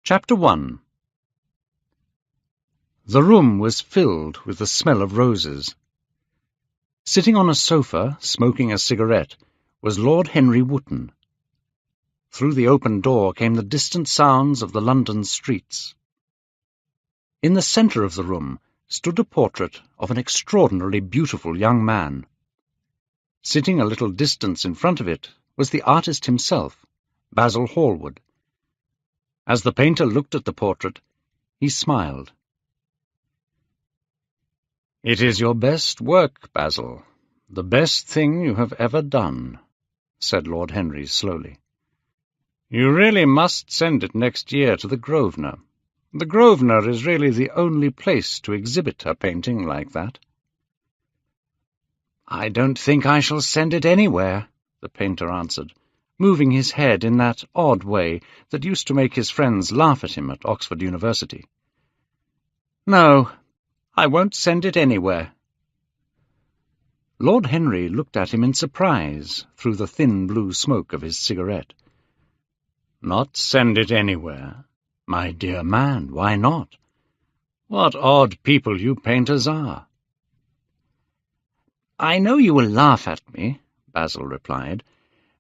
Chapter 1. The room was filled with the smell of roses. Sitting on a sofa, smoking a cigarette, was Lord Henry Wotton. Through the open door came the distant sounds of the London streets. In the centre of the room stood a portrait of an extraordinarily beautiful young man. Sitting a little distance in front of it was the artist himself, Basil Hallward. As the painter looked at the portrait, he smiled. "It is your best work, Basil, the best thing you have ever done," said Lord Henry slowly. "You really must send it next year to the Grosvenor. The Grosvenor is really the only place to exhibit a painting like that." "I don't think I shall send it anywhere," the painter answered, moving his head in that odd way that used to make his friends laugh at him at Oxford University. "No, I won't send it anywhere." Lord Henry looked at him in surprise through the thin blue smoke of his cigarette. "Not send it anywhere? My dear man, why not? What odd people you painters are." "I know you will laugh at me," Basil replied,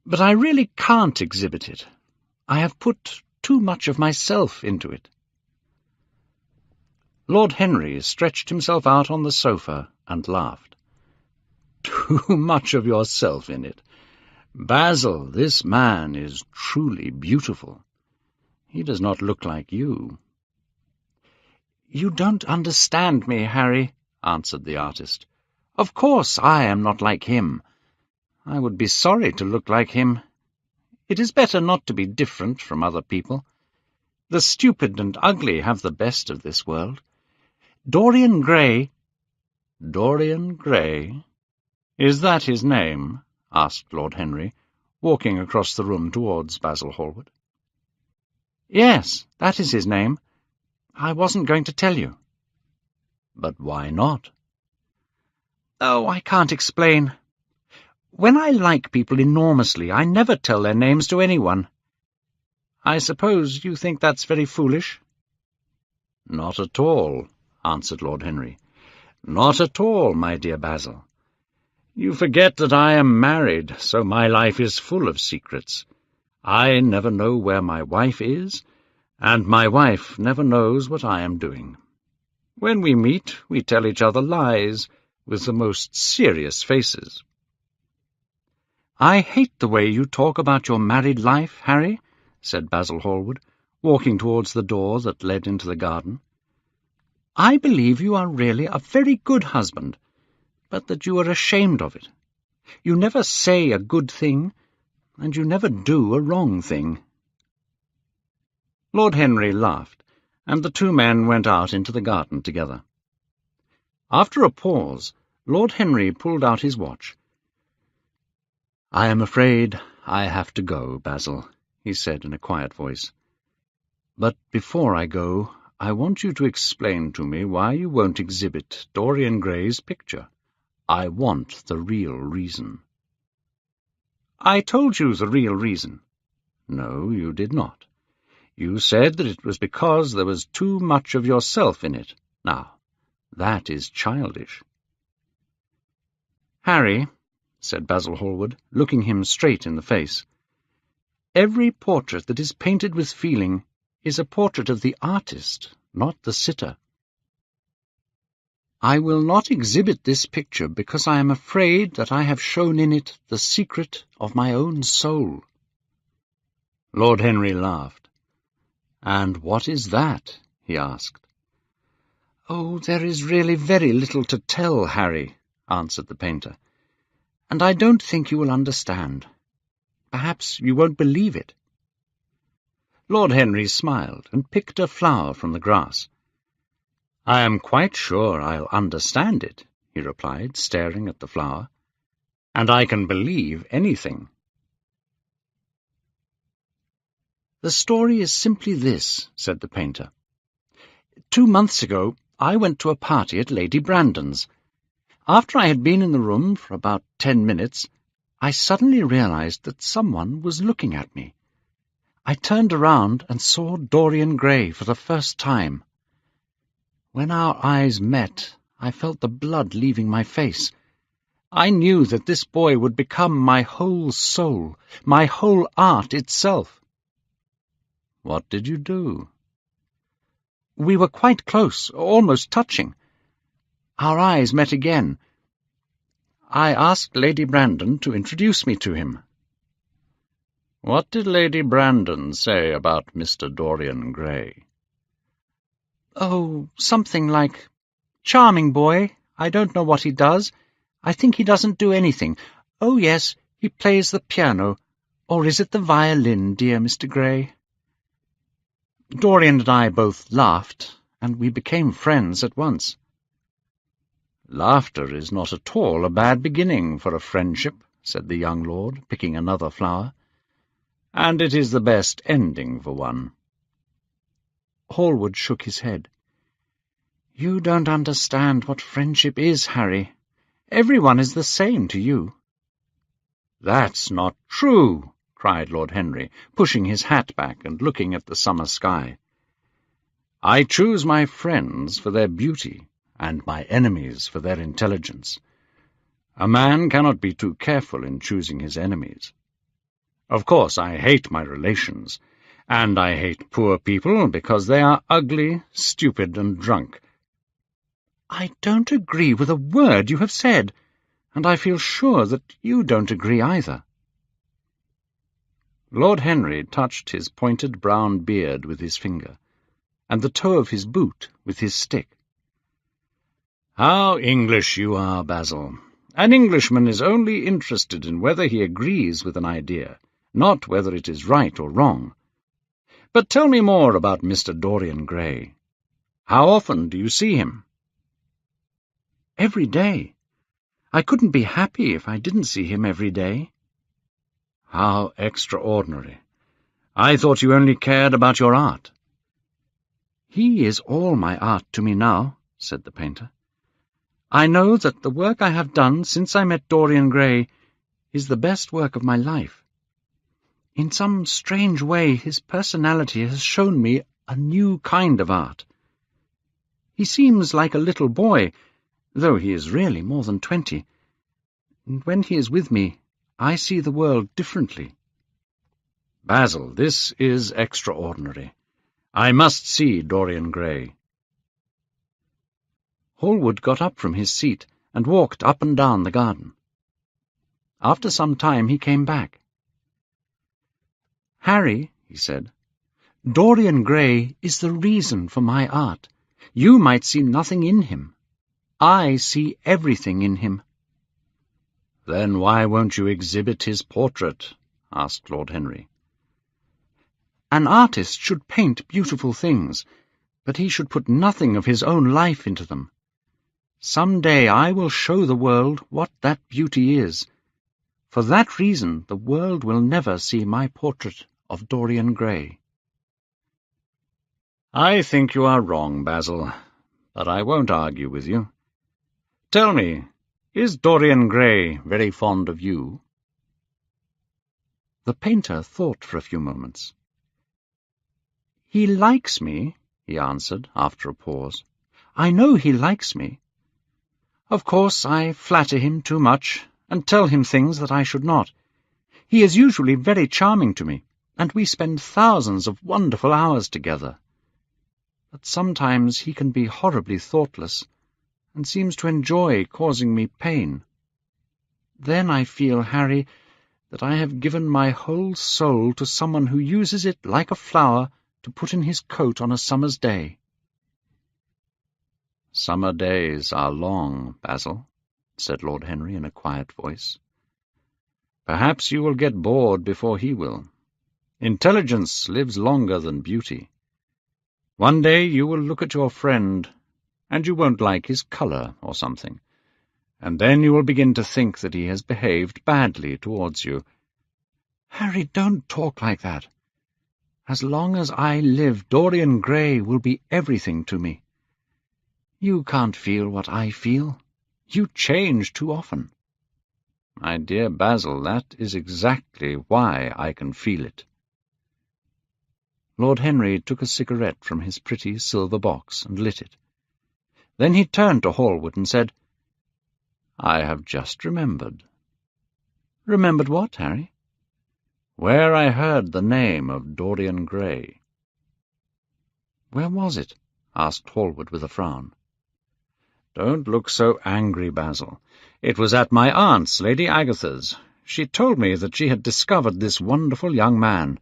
"but I really can't exhibit it. I have put too much of myself into it." Lord Henry stretched himself out on the sofa and laughed. "Too much of yourself in it? Basil, this man is truly beautiful. He does not look like you." "You don't understand me, Harry," answered the artist. "Of course I am not like him. I would be sorry to look like him. It is better not to be different from other people. The stupid and ugly have the best of this world. Dorian Gray—" "Dorian Gray? Is that his name?" asked Lord Henry, walking across the room towards Basil Hallward. "Yes, that is his name. I wasn't going to tell you." "But why not?" "Oh, I can't explain. When I like people enormously, I never tell their names to anyone. I suppose you think that's very foolish?" "Not at all," answered Lord Henry. "Not at all, my dear Basil. You forget that I am married, so my life is full of secrets. I never know where my wife is, and my wife never knows what I am doing. When we meet, we tell each other lies, with the most serious faces." "I hate the way you talk about your married life, Harry," said Basil Hallward, walking towards the door that led into the garden. "I believe you are really a very good husband, but that you are ashamed of it. You never say a good thing, and you never do a wrong thing." Lord Henry laughed, and the two men went out into the garden together. After a pause, Lord Henry pulled out his watch. "I am afraid I have to go, Basil," he said in a quiet voice. "But before I go, I want you to explain to me why you won't exhibit Dorian Gray's picture. I want the real reason." "I told you the real reason." "No, you did not. You said that it was because there was too much of yourself in it. Now, that is childish." "Harry," said Basil Hallward, looking him straight in the face, "every portrait that is painted with feeling is a portrait of the artist, not the sitter. I will not exhibit this picture because I am afraid that I have shown in it the secret of my own soul." Lord Henry laughed. "And what is that?" he asked. "Oh, there is really very little to tell, Harry," answered the painter, "and I don't think you will understand. Perhaps you won't believe it." Lord Henry smiled and picked a flower from the grass. "I am quite sure I'll understand it," he replied, staring at the flower, "and I can believe anything." "The story is simply this," said the painter. 2 months ago, I went to a party at Lady Brandon's. After I had been in the room for about 10 minutes, I suddenly realized that someone was looking at me. I turned around and saw Dorian Gray for the first time. When our eyes met, I felt the blood leaving my face. I knew that this boy would become my whole soul, my whole art itself. What did you do? We were quite close, almost touching. Our eyes met again. I asked Lady Brandon to introduce me to him. What did Lady Brandon say about Mr. Dorian Gray? Oh, something like, "Charming boy. I don't know what he does. I think he doesn't do anything. Oh, yes, he plays the piano. Or is it the violin, dear Mr. Gray?" Dorian and I both laughed, and we became friends at once. "Laughter is not at all a bad beginning for a friendship," said the young lord, picking another flower. "And it is the best ending for one." Hallward shook his head. "You don't understand what friendship is, Harry. Everyone is the same to you." "That's not true," cried Lord Henry, pushing his hat back and looking at the summer sky. "I choose my friends for their beauty, and my enemies for their intelligence. A man cannot be too careful in choosing his enemies. Of course, I hate my relations, and I hate poor people because they are ugly, stupid, and drunk." "I don't agree with a word you have said, and I feel sure that you don't agree either." Lord Henry touched his pointed brown beard with his finger, and the toe of his boot with his stick. "How English you are, Basil! An Englishman is only interested in whether he agrees with an idea, not whether it is right or wrong. But tell me more about Mr. Dorian Gray. How often do you see him?" "Every day. I couldn't be happy if I didn't see him every day." "How extraordinary! I thought you only cared about your art." "He is all my art to me now," said the painter. "I know that the work I have done since I met Dorian Gray is the best work of my life. In some strange way his personality has shown me a new kind of art. He seems like a little boy, though he is really more than 20, and when he is with me I see the world differently." "Basil, this is extraordinary. I must see Dorian Gray." Hallward got up from his seat and walked up and down the garden. After some time he came back. "Harry," he said, "Dorian Gray is the reason for my art. You might see nothing in him. I see everything in him." "Then why won't you exhibit his portrait?" asked Lord Henry. "An artist should paint beautiful things, but he should put nothing of his own life into them. Some day I will show the world what that beauty is. For that reason the world will never see my portrait of Dorian Gray." "I think you are wrong, Basil, but I won't argue with you. Tell me, is Dorian Gray very fond of you?" The painter thought for a few moments. "He likes me," he answered after a pause. "I know he likes me. Of course I flatter him too much, and tell him things that I should not. He is usually very charming to me, and we spend thousands of wonderful hours together. But sometimes he can be horribly thoughtless, and seems to enjoy causing me pain. Then I feel, Harry, that I have given my whole soul to someone who uses it like a flower to put in his coat on a summer's day." "Summer days are long, Basil," said Lord Henry in a quiet voice. "Perhaps you will get bored before he will. Intelligence lives longer than beauty. One day you will look at your friend, and you won't like his colour or something, and then you will begin to think that he has behaved badly towards you." "Harry, don't talk like that. As long as I live, Dorian Gray will be everything to me. You can't feel what I feel. You change too often." "My dear Basil, that is exactly why I can feel it." Lord Henry took a cigarette from his pretty silver box and lit it. Then he turned to Hallward and said, "I have just remembered." "Remembered what, Harry?" "Where I heard the name of Dorian Gray." "Where was it?" asked Hallward with a frown. "Don't look so angry, Basil. It was at my aunt's, Lady Agatha's. She told me that she had discovered this wonderful young man.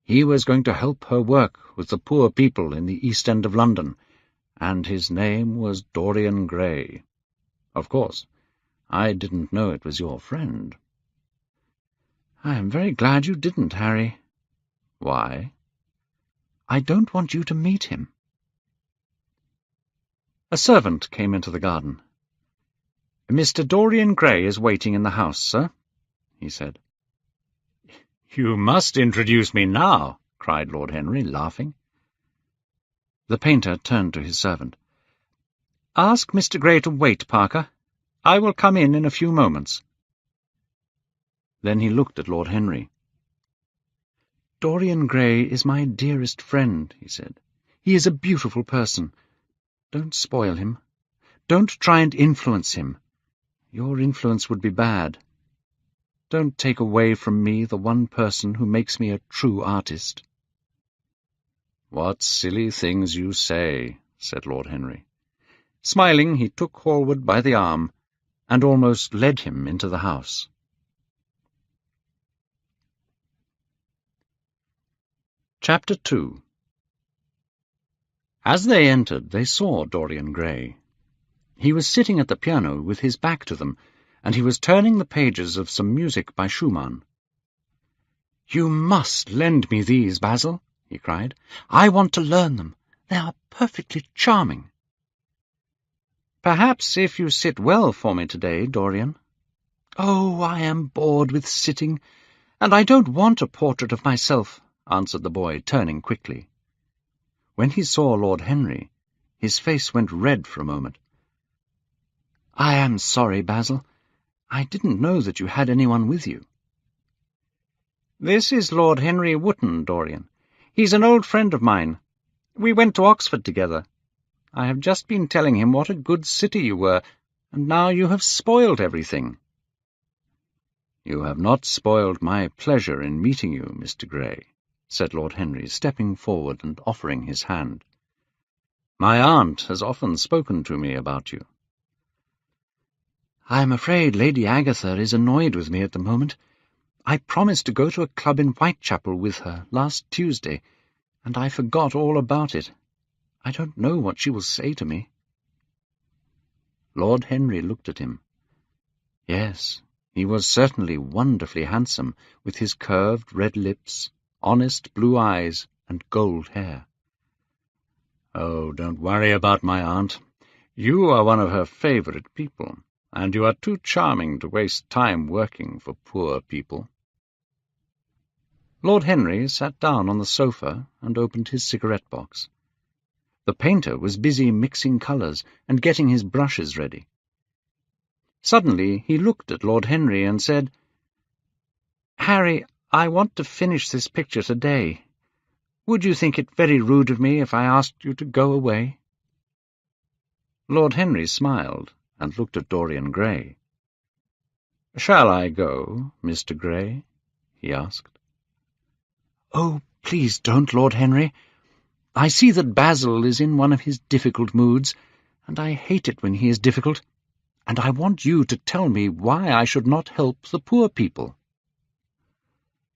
He was going to help her work with the poor people in the East End of London, and his name was Dorian Gray. Of course, I didn't know it was your friend." "I am very glad you didn't, Harry." "Why?" "I don't want you to meet him." A servant came into the garden. "Mr. Dorian Gray is waiting in the house, sir," he said. "You must introduce me now," cried Lord Henry, laughing. The painter turned to his servant. "Ask Mr. Gray to wait, Parker. I will come in a few moments." Then he looked at Lord Henry. "Dorian Gray is my dearest friend," he said. "He is a beautiful person. Don't spoil him. Don't try and influence him. Your influence would be bad. Don't take away from me the one person who makes me a true artist." "What silly things you say," said Lord Henry. Smiling, he took Hallward by the arm and almost led him into the house. Chapter 2. As they entered, they saw Dorian Gray. He was sitting at the piano with his back to them, and he was turning the pages of some music by Schumann. "You must lend me these, Basil," he cried. "I want to learn them. They are perfectly charming." "Perhaps if you sit well for me today, Dorian." "Oh, I am bored with sitting, and I don't want a portrait of myself," answered the boy, turning quickly. When he saw Lord Henry, his face went red for a moment. "I am sorry, Basil. I didn't know that you had anyone with you." "This is Lord Henry Wotton, Dorian. He's an old friend of mine. We went to Oxford together. I have just been telling him what a good city you were, and now you have spoiled everything." "You have not spoiled my pleasure in meeting you, Mr. Gray," said Lord Henry, stepping forward and offering his hand. "My aunt has often spoken to me about you." "I am afraid Lady Agatha is annoyed with me at the moment. I promised to go to a club in Whitechapel with her last Tuesday, and I forgot all about it. I don't know what she will say to me." Lord Henry looked at him. Yes, he was certainly wonderfully handsome, with his curved red lips, honest blue eyes, and gold hair. "Oh, don't worry about my aunt. You are one of her favourite people, and you are too charming to waste time working for poor people." Lord Henry sat down on the sofa and opened his cigarette-box. The painter was busy mixing colours and getting his brushes ready. Suddenly he looked at Lord Henry and said, "Harry, I want to finish this picture today. Would you think it very rude of me if I asked you to go away?" Lord Henry smiled and looked at Dorian Gray. "Shall I go, Mr. Gray?" he asked. "Oh, please don't, Lord Henry. I see that Basil is in one of his difficult moods, and I hate it when he is difficult, and I want you to tell me why I should not help the poor people."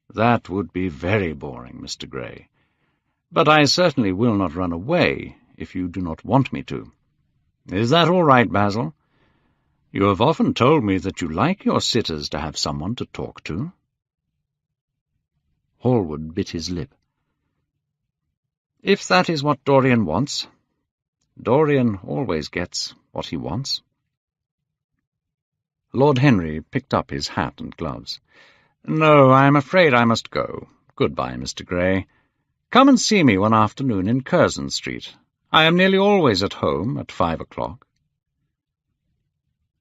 "That would be very boring, Mr. Gray. But I certainly will not run away if you do not want me to. Is that all right, Basil? You have often told me that you like your sitters to have someone to talk to." Hallward bit his lip. "If that is what Dorian wants. Dorian always gets what he wants." Lord Henry picked up his hat and gloves. "No, I am afraid I must go. Goodbye, Mr. Gray. Come and see me one afternoon in Curzon Street. I am nearly always at home at 5 o'clock.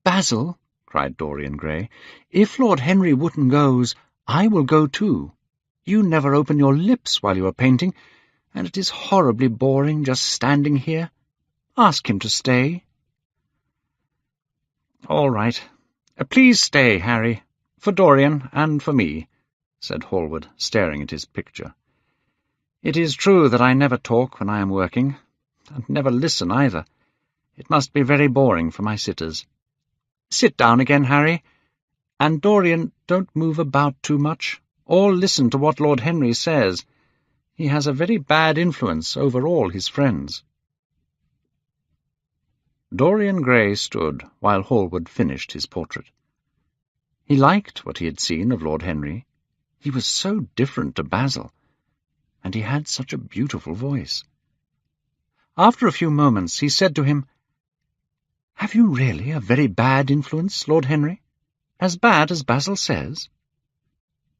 "Basil," cried Dorian Gray, "if Lord Henry Wotton goes, I will go too. You never open your lips while you are painting, and it is horribly boring just standing here. Ask him to stay." "All right. Please stay, Harry, for Dorian and for me," said Hallward, staring at his picture. "It is true that I never talk when I am working, and never listen either. It must be very boring for my sitters. Sit down again, Harry, and Dorian, don't move about too much, or listen to what Lord Henry says. He has a very bad influence over all his friends." Dorian Gray stood while Hallward finished his portrait. He liked what he had seen of Lord Henry. He was so different to Basil, and he had such a beautiful voice. After a few moments he said to him, "Have you really a very bad influence, Lord Henry? As bad as Basil says?"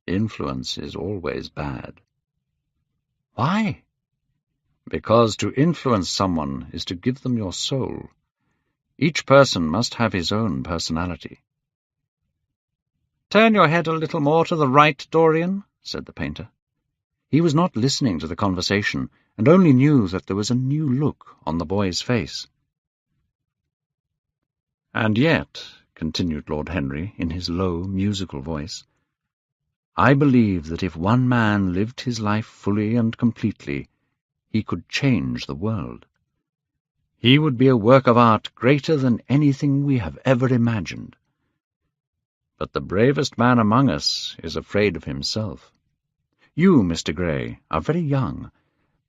"Influence is always bad." "Why?" "Because to influence someone is to give them your soul. Each person must have his own personality." "Turn your head a little more to the right, Dorian," said the painter. He was not listening to the conversation, and only knew that there was a new look on the boy's face. "And yet," continued Lord Henry in his low, musical voice, "I believe that if one man lived his life fully and completely, he could change the world. He would be a work of art greater than anything we have ever imagined. But the bravest man among us is afraid of himself. You, Mr. Gray, are very young,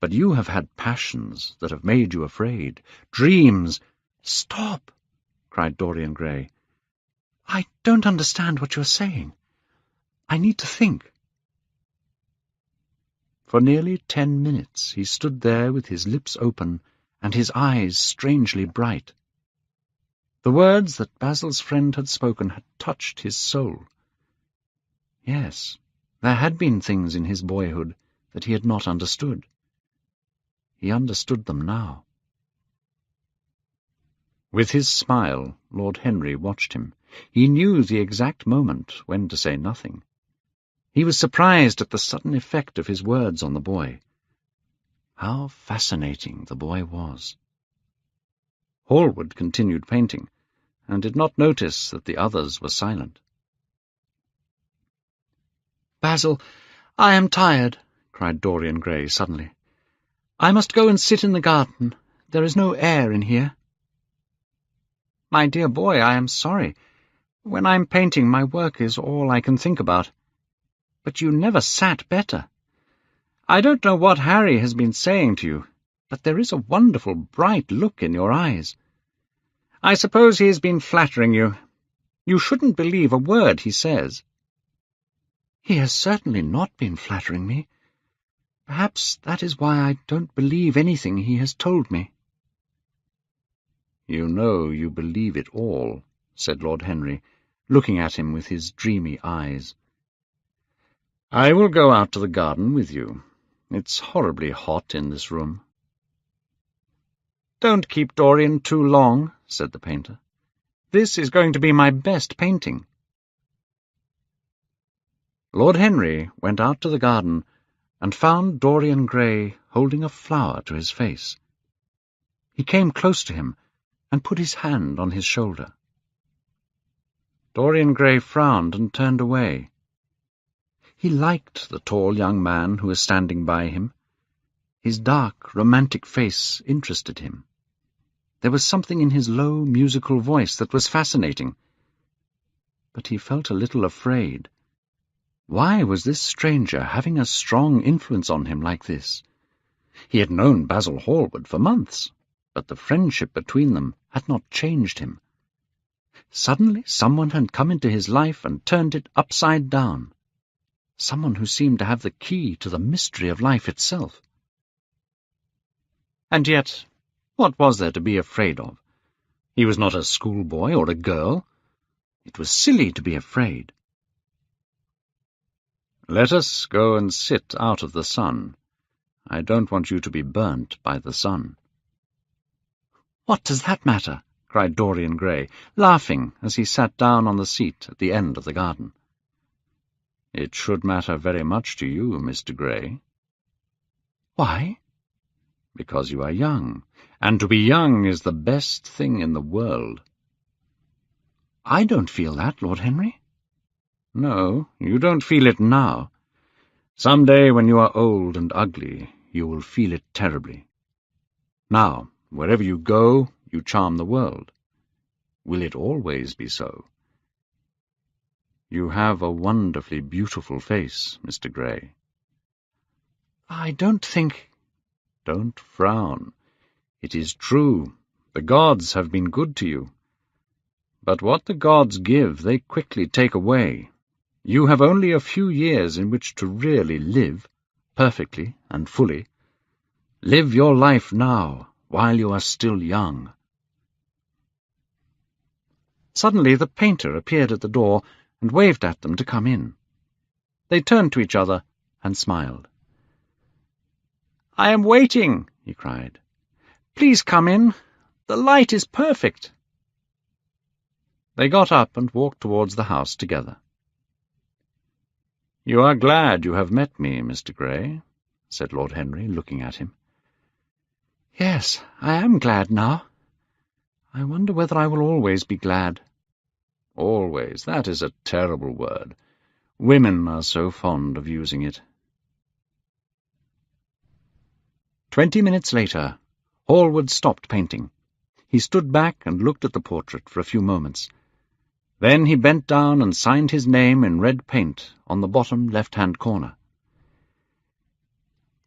but you have had passions that have made you afraid, dreams—" "Stop!" cried Dorian Gray. "I don't understand what you're saying. I need to think." For nearly 10 minutes he stood there with his lips open and his eyes strangely bright. The words that Basil's friend had spoken had touched his soul. Yes, there had been things in his boyhood that he had not understood. He understood them now. With his smile, Lord Henry watched him. He knew the exact moment when to say nothing. He was surprised at the sudden effect of his words on the boy. How fascinating the boy was. Hallward continued painting, and did not notice that the others were silent. "Basil, I am tired," cried Dorian Gray suddenly. "I must go and sit in the garden. There is no air in here." "My dear boy, I am sorry. When I'm painting, my work is all I can think about. But you never sat better. I don't know what Harry has been saying to you, but there is a wonderful bright look in your eyes. I suppose he has been flattering you. You shouldn't believe a word he says." "He has certainly not been flattering me. Perhaps that is why I don't believe anything he has told me." "You know you believe it all," said Lord Henry, looking at him with his dreamy eyes. "I will go out to the garden with you. It's horribly hot in this room." "Don't keep Dorian too long," said the painter. "This is going to be my best painting." Lord Henry went out to the garden and found Dorian Gray holding a flower to his face. He came close to him and put his hand on his shoulder. Dorian Gray frowned and turned away. He liked the tall young man who was standing by him. His dark, romantic face interested him. There was something in his low, musical voice that was fascinating. But he felt a little afraid. Why was this stranger having a strong influence on him like this? He had known Basil Hallward for months, but the friendship between them had not changed him. Suddenly someone had come into his life and turned it upside down. Someone who seemed to have the key to the mystery of life itself. And yet, what was there to be afraid of? He was not a schoolboy or a girl. It was silly to be afraid. "Let us go and sit out of the sun. I don't want you to be burnt by the sun." "What does that matter?" cried Dorian Gray, laughing as he sat down on the seat at the end of the garden. "It should matter very much to you, Mr. Gray." "Why?" Because you are young, and to be young is the best thing in the world. I don't feel that, Lord Henry. No, you don't feel it now. Some day when you are old and ugly, you will feel it terribly. Now, wherever you go, you charm the world. Will it always be so? You have a wonderfully beautiful face, Mr. Grey. I don't think— Don't frown. It is true. The gods have been good to you. But what the gods give, they quickly take away. You have only a few years in which to really live, perfectly and fully. Live your life now, while you are still young. Suddenly the painter appeared at the door and waved at them to come in. They turned to each other and smiled. "I am waiting," he cried. "Please come in. The light is perfect." They got up and walked towards the house together. "You are glad you have met me, Mr. Grey," said Lord Henry, looking at him. "Yes, I am glad now. I wonder whether I will always be glad." "Always, that is a terrible word. Women are so fond of using it." 20 minutes later, Hallward stopped painting. He stood back and looked at the portrait for a few moments. Then he bent down and signed his name in red paint on the bottom left-hand corner.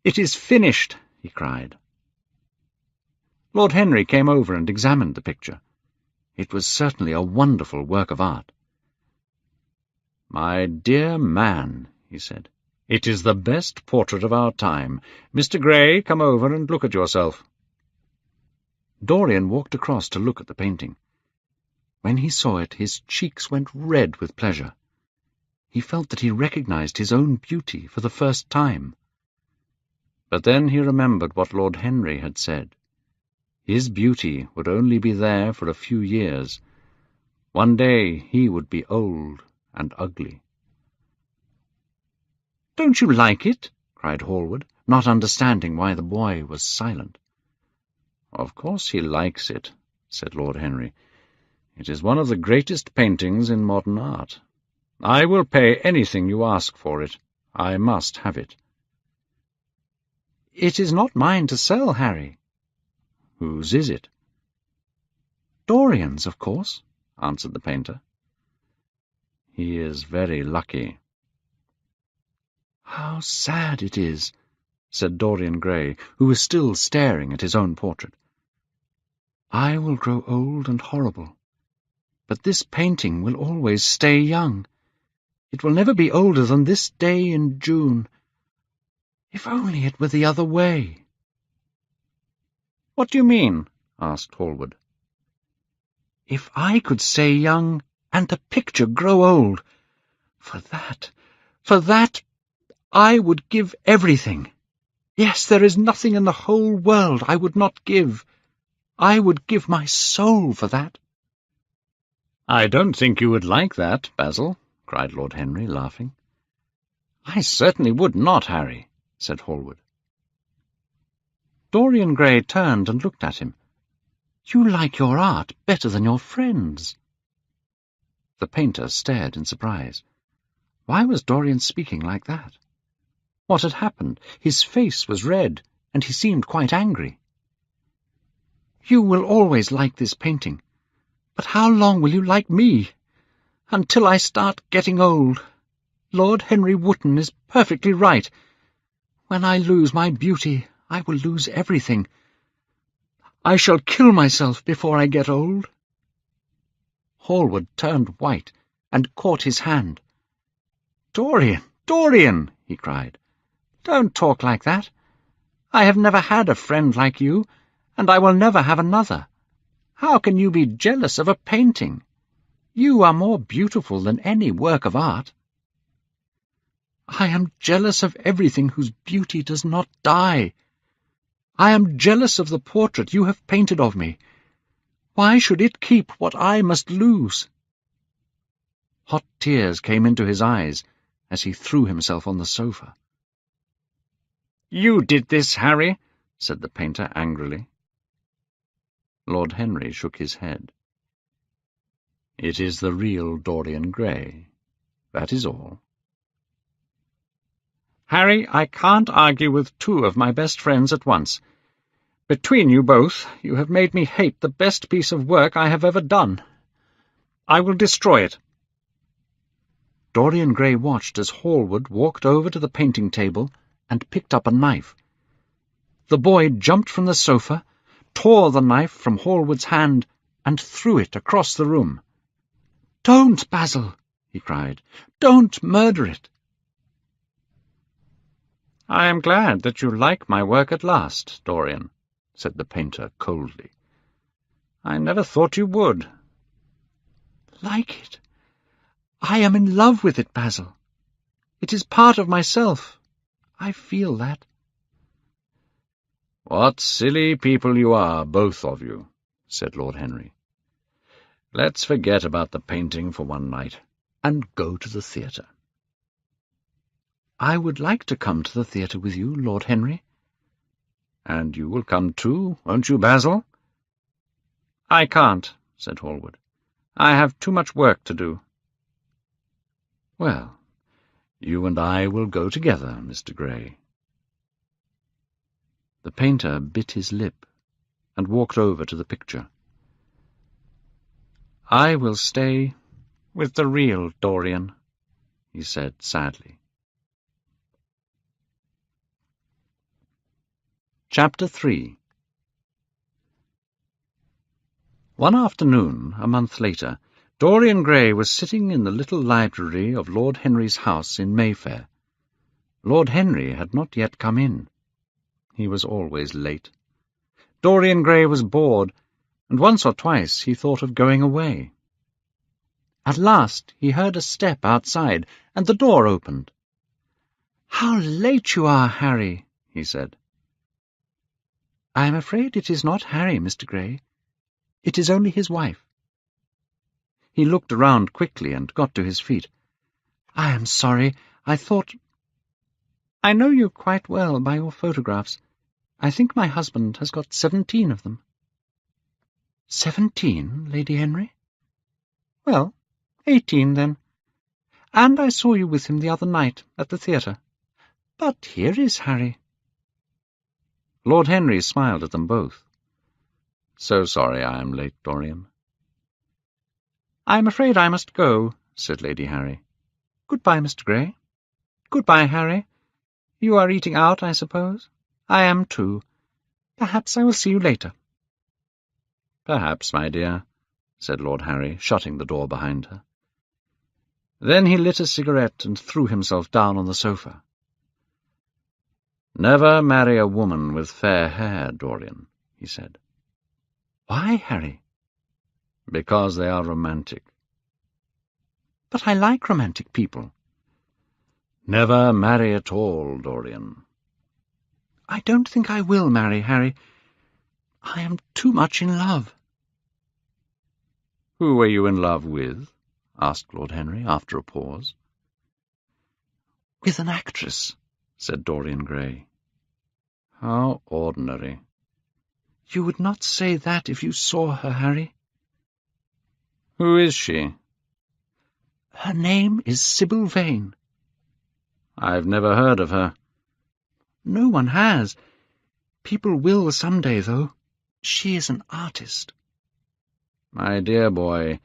"It is finished," he cried. Lord Henry came over and examined the picture. It was certainly a wonderful work of art. "My dear man," he said, "it is the best portrait of our time. Mr. Grey, come over and look at yourself." Dorian walked across to look at the painting. When he saw it, his cheeks went red with pleasure. He felt that he recognized his own beauty for the first time. But then he remembered what Lord Henry had said. His beauty would only be there for a few years. One day he would be old and ugly. "Don't you like it?" cried Hallward, not understanding why the boy was silent. "Of course he likes it," said Lord Henry. "It is one of the greatest paintings in modern art. I will pay anything you ask for it. I must have it." "It is not mine to sell, Harry." "Whose is it?" "Dorian's, of course," answered the painter. "He is very lucky." "How sad it is," said Dorian Gray, who was still staring at his own portrait. "I will grow old and horrible, but this painting will always stay young. It will never be older than this day in June. If only it were the other way." "What do you mean?" asked Hallward. "If I could stay young and the picture grow old, for that, I would give everything. Yes, there is nothing in the whole world I would not give. I would give my soul for that." "I don't think you would like that, Basil," cried Lord Henry, laughing. "I certainly would not, Harry," said Hallward. Dorian Gray turned and looked at him. "You like your art better than your friends." The painter stared in surprise. Why was Dorian speaking like that? What had happened? His face was red, and he seemed quite angry. "You will always like this painting. But how long will you like me? Until I start getting old. Lord Henry Wotton is perfectly right. When I lose my beauty, I will lose everything. I shall kill myself before I get old." Hallward turned white and caught his hand. "Dorian, Dorian!" he cried. "Don't talk like that. I have never had a friend like you, and I will never have another. How can you be jealous of a painting? You are more beautiful than any work of art." "I am jealous of everything whose beauty does not die. I am jealous of the portrait you have painted of me. Why should it keep what I must lose?" Hot tears came into his eyes as he threw himself on the sofa. "You did this, Harry. said the painter angrily. Lord Henry shook his head. It is the real Dorian Gray. That is all. Harry, I can't argue with two of my best friends at once. Between you both, you have made me hate the best piece of work I have ever done. I will destroy it. Dorian Gray watched as Hallward walked over to the painting table and picked up a knife. The boy jumped from the sofa, tore the knife from Hallward's hand, and threw it across the room. "Don't, Basil!" he cried. "Don't murder it!" I am glad that you like my work at last, Dorian, said the painter coldly. I never thought you would. Like it? I am in love with it, Basil. It is part of myself. I feel that. What silly people you are, both of you, said Lord Henry. Let's forget about the painting for one night, and go to the theatre. I would like to come to the theatre with you, Lord Henry. And you will come too, won't you, Basil? I can't, said Hallward. I have too much work to do. Well, you and I will go together, Mr. Gray. The painter bit his lip and walked over to the picture. I will stay with the real Dorian, he said sadly. Chapter 3. One afternoon, a month later, Dorian Gray was sitting in the little library of Lord Henry's house in Mayfair. Lord Henry had not yet come in. He was always late. Dorian Gray was bored, and once or twice he thought of going away. At last he heard a step outside, and the door opened. "How late you are, Harry," he said. "I am afraid it is not Harry, Mr. Gray. It is only his wife." He looked around quickly and got to his feet. "I am sorry. I thought—" "I know you quite well by your photographs. I think my husband has got 17 of them." 17, Lady Henry? Well, 18 then. And I saw you with him the other night at the theatre. But here is Harry." Lord Henry smiled at them both. "So sorry I am late, Dorian." "I am afraid I must go," said Lady Harry. "Goodbye, Mr. Gray." "Goodbye, Harry. You are eating out, I suppose? I am too. Perhaps I will see you later." "Perhaps, my dear," said Lord Harry, shutting the door behind her. Then he lit a cigarette and threw himself down on the sofa. "Never marry a woman with fair hair, Dorian," he said. "Why, Harry?" "Because they are romantic." "But I like romantic people." "Never marry at all, Dorian." "I don't think I will marry, Harry. I am too much in love." "Who were you in love with?" asked Lord Henry, after a pause. "With an actress," said Dorian Gray. "How ordinary." "You would not say that if you saw her, Harry." "Who is she?" "Her name is Sybil Vane." "I've never heard of her." "No one has. People will some day, though. She is an artist." "My dear boy,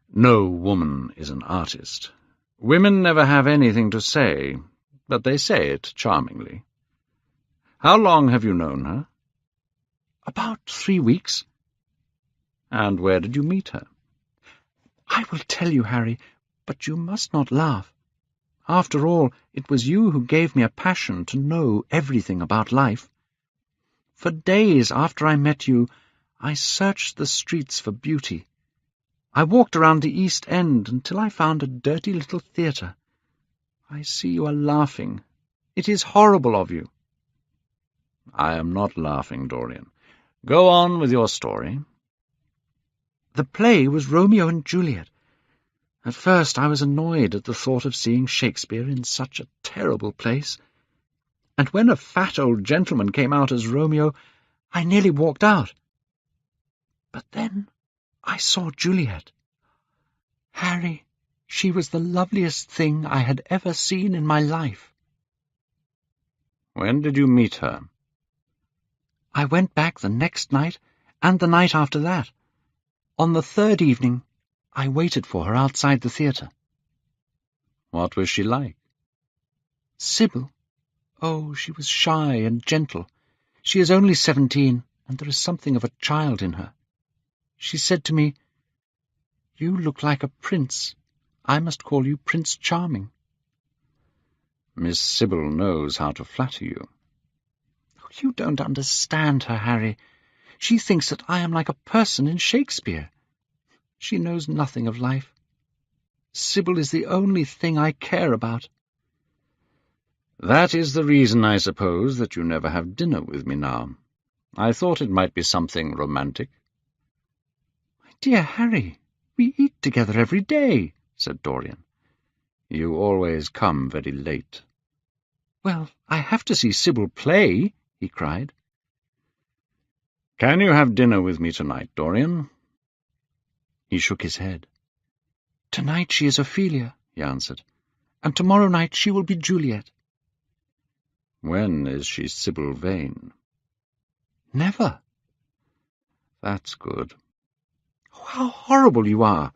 no woman is an artist. Women never have anything to say, but they say it charmingly. How long have you known her?" "About 3 weeks." "And where did you meet her?" "I will tell you, Harry, but you must not laugh. After all, it was you who gave me a passion to know everything about life. For days after I met you, I searched the streets for beauty. I walked around the East End until I found a dirty little theatre. I see you are laughing. It is horrible of you." "I am not laughing, Dorian. Go on with your story." "The play was Romeo and Juliet. At first I was annoyed at the thought of seeing Shakespeare in such a terrible place. and when a fat old gentleman came out as Romeo, I nearly walked out. But then I saw Juliet. Harry, she was the loveliest thing I had ever seen in my life. When did you meet her? I went back the next night, and the night after that. On the third evening, I waited for her outside the theatre. What was she like? Sybil? Oh, she was shy and gentle. She is only 17, and there is something of a child in her. She said to me, "You look like a prince. I must call you Prince Charming." Miss Sybil knows how to flatter you. Oh, you don't understand her, Harry. She thinks that I am like a person in Shakespeare. She knows nothing of life. Sybil is the only thing I care about. That is the reason, I suppose, that you never have dinner with me now. I thought it might be something romantic. My dear Harry, we eat together every day, said Dorian. You always come very late. Well, I have to see Sybil play, he cried. Can you have dinner with me tonight, Dorian? He shook his head. Tonight she is Ophelia, he answered, and tomorrow night she will be Juliet. When is she Sybil Vane? Never. That's good. Oh, how horrible you are!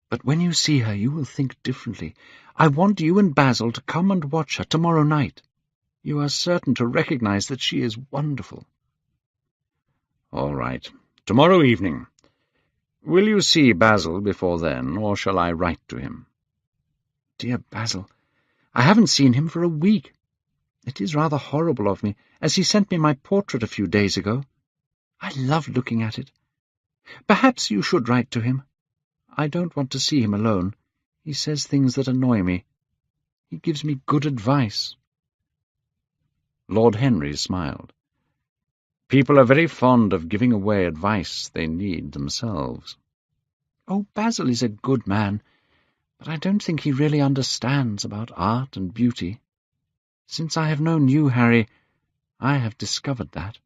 But when you see her, you will think differently. I want you and Basil to come and watch her tomorrow night. You are certain to recognize that she is wonderful. All right. Tomorrow evening. Will you see Basil before then, or shall I write to him? Dear Basil, I haven't seen him for a week. It is rather horrible of me, as he sent me my portrait a few days ago. I love looking at it. Perhaps you should write to him. I don't want to see him alone. He says things that annoy me. He gives me good advice. Lord Henry smiled. People are very fond of giving away advice they need themselves. Oh, Basil is a good man, but I don't think he really understands about art and beauty. Since I have known you, Harry, I have discovered that.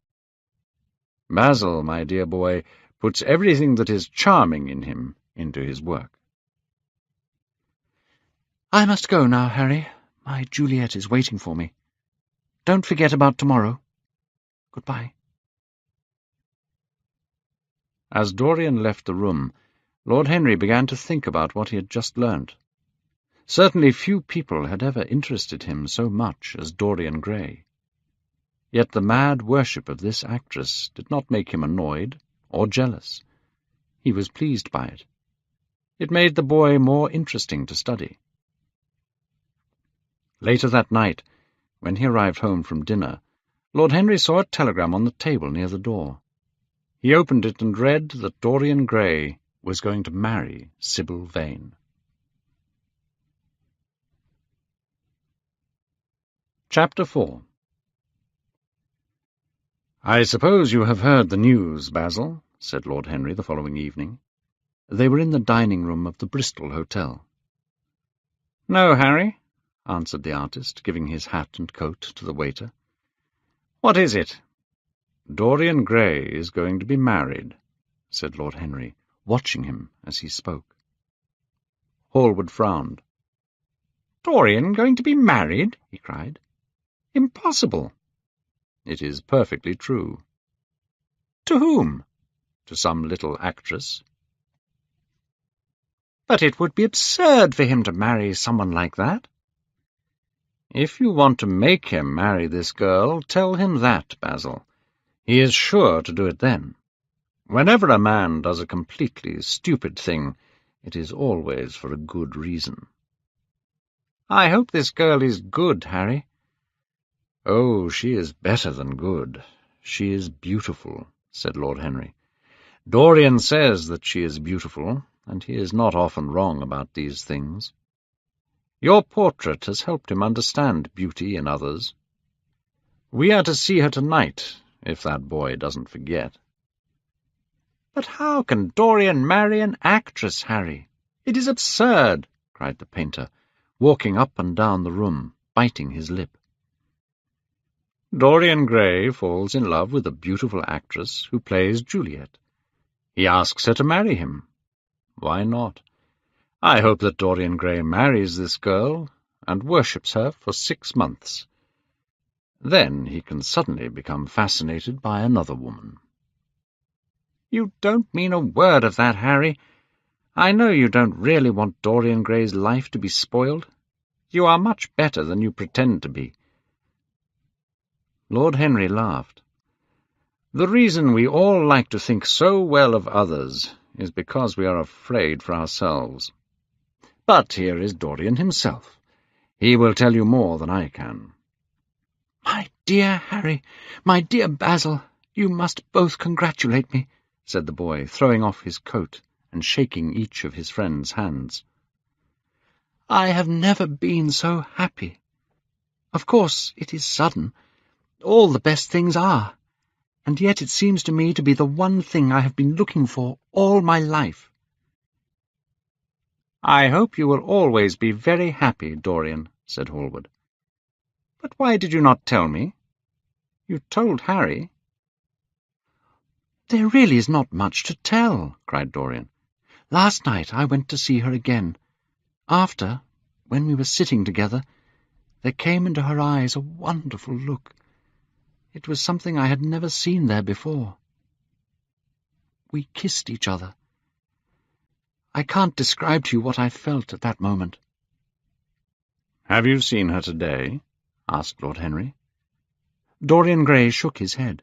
Basil, my dear boy, puts everything that is charming in him into his work. I must go now, Harry. My Juliet is waiting for me. Don't forget about tomorrow. Goodbye. As Dorian left the room, Lord Henry began to think about what he had just learnt. Certainly few people had ever interested him so much as Dorian Gray. Yet the mad worship of this actress did not make him annoyed or jealous. He was pleased by it. It made the boy more interesting to study. Later that night, when he arrived home from dinner, Lord Henry saw a telegram on the table near the door. He opened it and read that Dorian Gray was going to marry Sybil Vane. Chapter 4. "I suppose you have heard the news, Basil," said Lord Henry the following evening. They were in the dining-room of the Bristol Hotel. "No, Harry," answered the artist, giving his hat and coat to the waiter. "What is it?" "Dorian Gray is going to be married," said Lord Henry, watching him as he spoke. Hallward frowned. "Dorian going to be married?" he cried. "Impossible." "It is perfectly true." "To whom?" "To some little actress." "But it would be absurd for him to marry someone like that." "If you want to make him marry this girl, tell him that, Basil. He is sure to do it then. Whenever a man does a completely stupid thing, it is always for a good reason." "I hope this girl is good, Harry." "Oh, she is better than good. She is beautiful," said Lord Henry. "Dorian says that she is beautiful, and he is not often wrong about these things. Your portrait has helped him understand beauty in others. We are to see her tonight, if that boy doesn't forget." "But how can Dorian marry an actress, Harry? It is absurd," cried the painter, walking up and down the room, biting his lip. Dorian Gray falls in love with a beautiful actress who plays Juliet. He asks her to marry him. Why not? I hope that Dorian Gray marries this girl and worships her for 6 months. Then he can suddenly become fascinated by another woman. You don't mean a word of that, Harry. I know you don't really want Dorian Gray's life to be spoiled. You are much better than you pretend to be. Lord Henry laughed. The reason we all like to think so well of others is because we are afraid for ourselves. But here is Dorian himself. He will tell you more than I can. My dear Harry, my dear Basil, you must both congratulate me, said the boy, throwing off his coat and shaking each of his friend's hands. I have never been so happy. Of course, it is sudden. All the best things are, and yet it seems to me to be the one thing I have been looking for all my life. I hope you will always be very happy, Dorian, said Hallward. But why did you not tell me? You told Harry. There really is not much to tell, cried Dorian. Last night I went to see her again. After, when we were sitting together, there came into her eyes a wonderful look. It was something I had never seen there before. We kissed each other. I can't describe to you what I felt at that moment. Have you seen her today? Asked Lord Henry. Dorian Gray shook his head.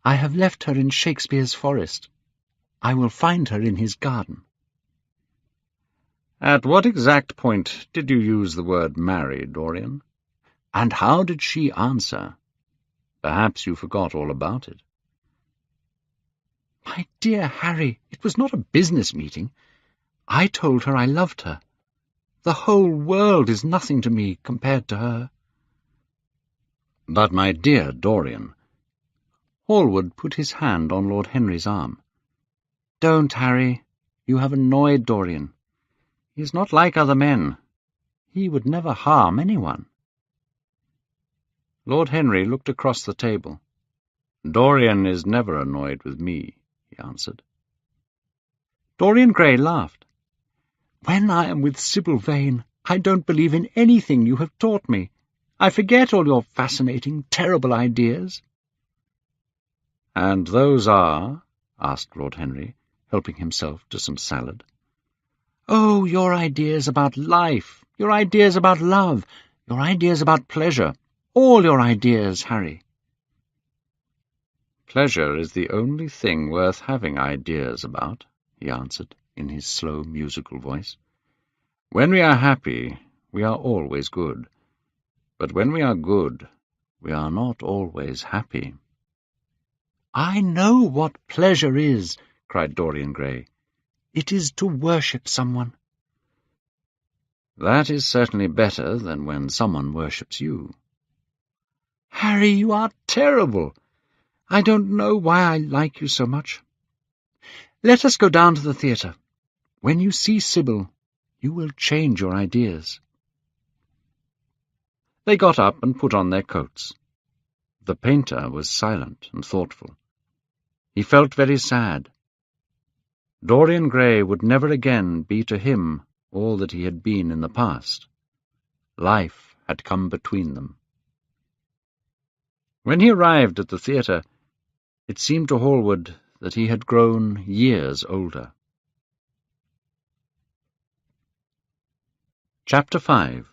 I have left her in Shakespeare's forest. I will find her in his garden. At what exact point did you use the word marry, Dorian? And how did she answer? Perhaps you forgot all about it. My dear Harry, it was not a business meeting. I told her I loved her. The whole world is nothing to me compared to her. But, my dear Dorian— Hallward put his hand on Lord Henry's arm. Don't, Harry. You have annoyed Dorian. He is not like other men. He would never harm anyone. Lord Henry looked across the table. Dorian is never annoyed with me, he answered. Dorian Gray laughed. When I am with Sybil Vane, I don't believe in anything you have taught me. I forget all your fascinating, terrible ideas. And those are? Asked Lord Henry, helping himself to some salad. Oh, your ideas about life, your ideas about love, your ideas about pleasure, all your ideas, Harry. Pleasure is the only thing worth having ideas about, he answered in his slow, musical voice. When we are happy, we are always good. But when we are good, we are not always happy. I know what pleasure is, cried Dorian Gray. It is to worship someone. That is certainly better than when someone worships you. Harry, you are terrible. I don't know why I like you so much. Let us go down to the theatre. When you see Sybil, you will change your ideas. They got up and put on their coats. The painter was silent and thoughtful. He felt very sad. Dorian Gray would never again be to him all that he had been in the past. Life had come between them. When he arrived at the theatre, it seemed to Hallward that he had grown years older. Chapter 5.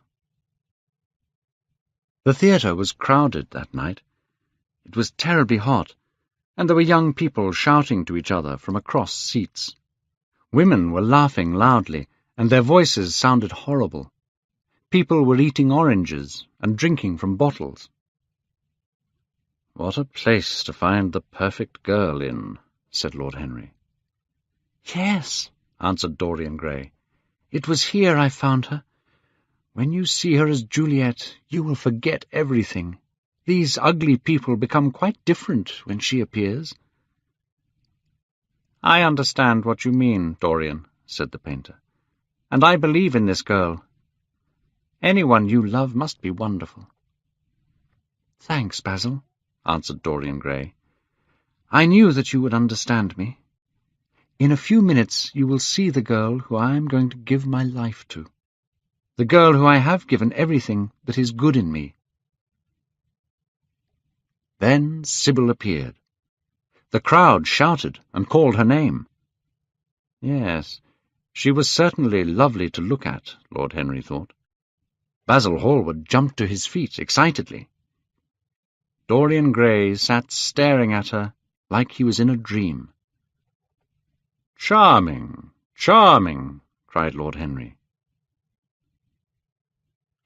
The theatre was crowded that night. It was terribly hot, and there were young people shouting to each other from across seats. Women were laughing loudly, and their voices sounded horrible. People were eating oranges and drinking from bottles. "What a place to find the perfect girl in," said Lord Henry. "Yes," answered Dorian Gray. "It was here I found her. When you see her as Juliet, you will forget everything. These ugly people become quite different when she appears." "I understand what you mean, Dorian," said the painter, "and I believe in this girl. Anyone you love must be wonderful." "Thanks, Basil," answered Dorian Gray. "I knew that you would understand me. In a few minutes you will see the girl who I am going to give my life to, the girl who I have given everything that is good in me." Then Sybil appeared. The crowd shouted and called her name. Yes, she was certainly lovely to look at, Lord Henry thought. Basil Hallward jumped to his feet excitedly. Dorian Gray sat staring at her like he was in a dream. "Charming, charming!" cried Lord Henry.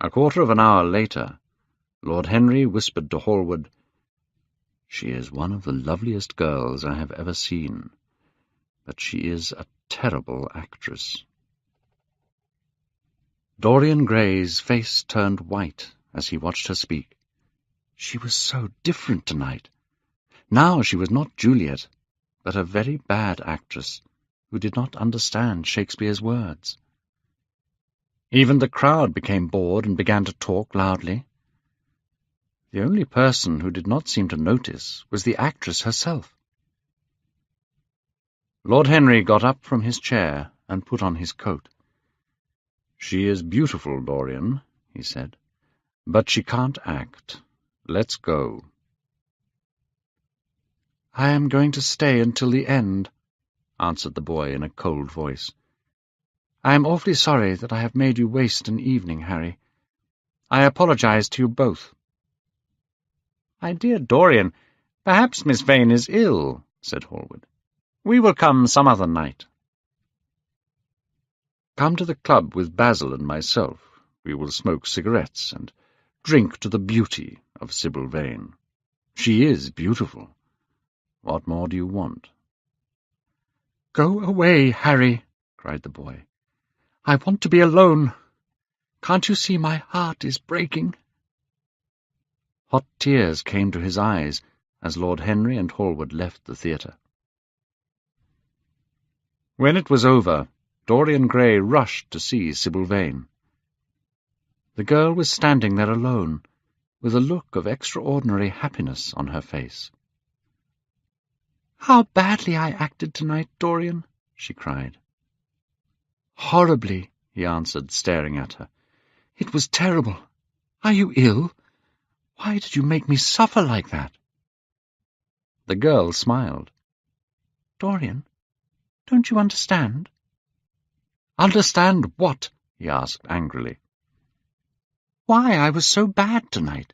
A quarter of an hour later, Lord Henry whispered to Hallward, "She is one of the loveliest girls I have ever seen, but she is a terrible actress." Dorian Gray's face turned white as he watched her speak. She was so different tonight. Now she was not Juliet, but a very bad actress who did not understand Shakespeare's words. Even the crowd became bored and began to talk loudly. The only person who did not seem to notice was the actress herself. Lord Henry got up from his chair and put on his coat. "She is beautiful, Dorian," he said, "but she can't act. Let's go." "I am going to stay until the end," answered the boy in a cold voice. "I am awfully sorry that I have made you waste an evening, Harry. I apologize to you both." "My dear Dorian, perhaps Miss Vane is ill," said Hallward. "We will come some other night." "Come to the club with Basil and myself. We will smoke cigarettes and drink to the beauty of Sybil Vane. She is beautiful. What more do you want?" "Go away, Harry," cried the boy. "I want to be alone. Can't you see my heart is breaking?" Hot tears came to his eyes as Lord Henry and Hallward left the theatre. When it was over, Dorian Gray rushed to see Sybil Vane. The girl was standing there alone, with a look of extraordinary happiness on her face. "How badly I acted tonight, Dorian," she cried. "Horribly," he answered, staring at her. "It was terrible. Are you ill? Why did you make me suffer like that?" The girl smiled. "Dorian, don't you understand?" "Understand what?" he asked angrily. "Why I was so bad tonight.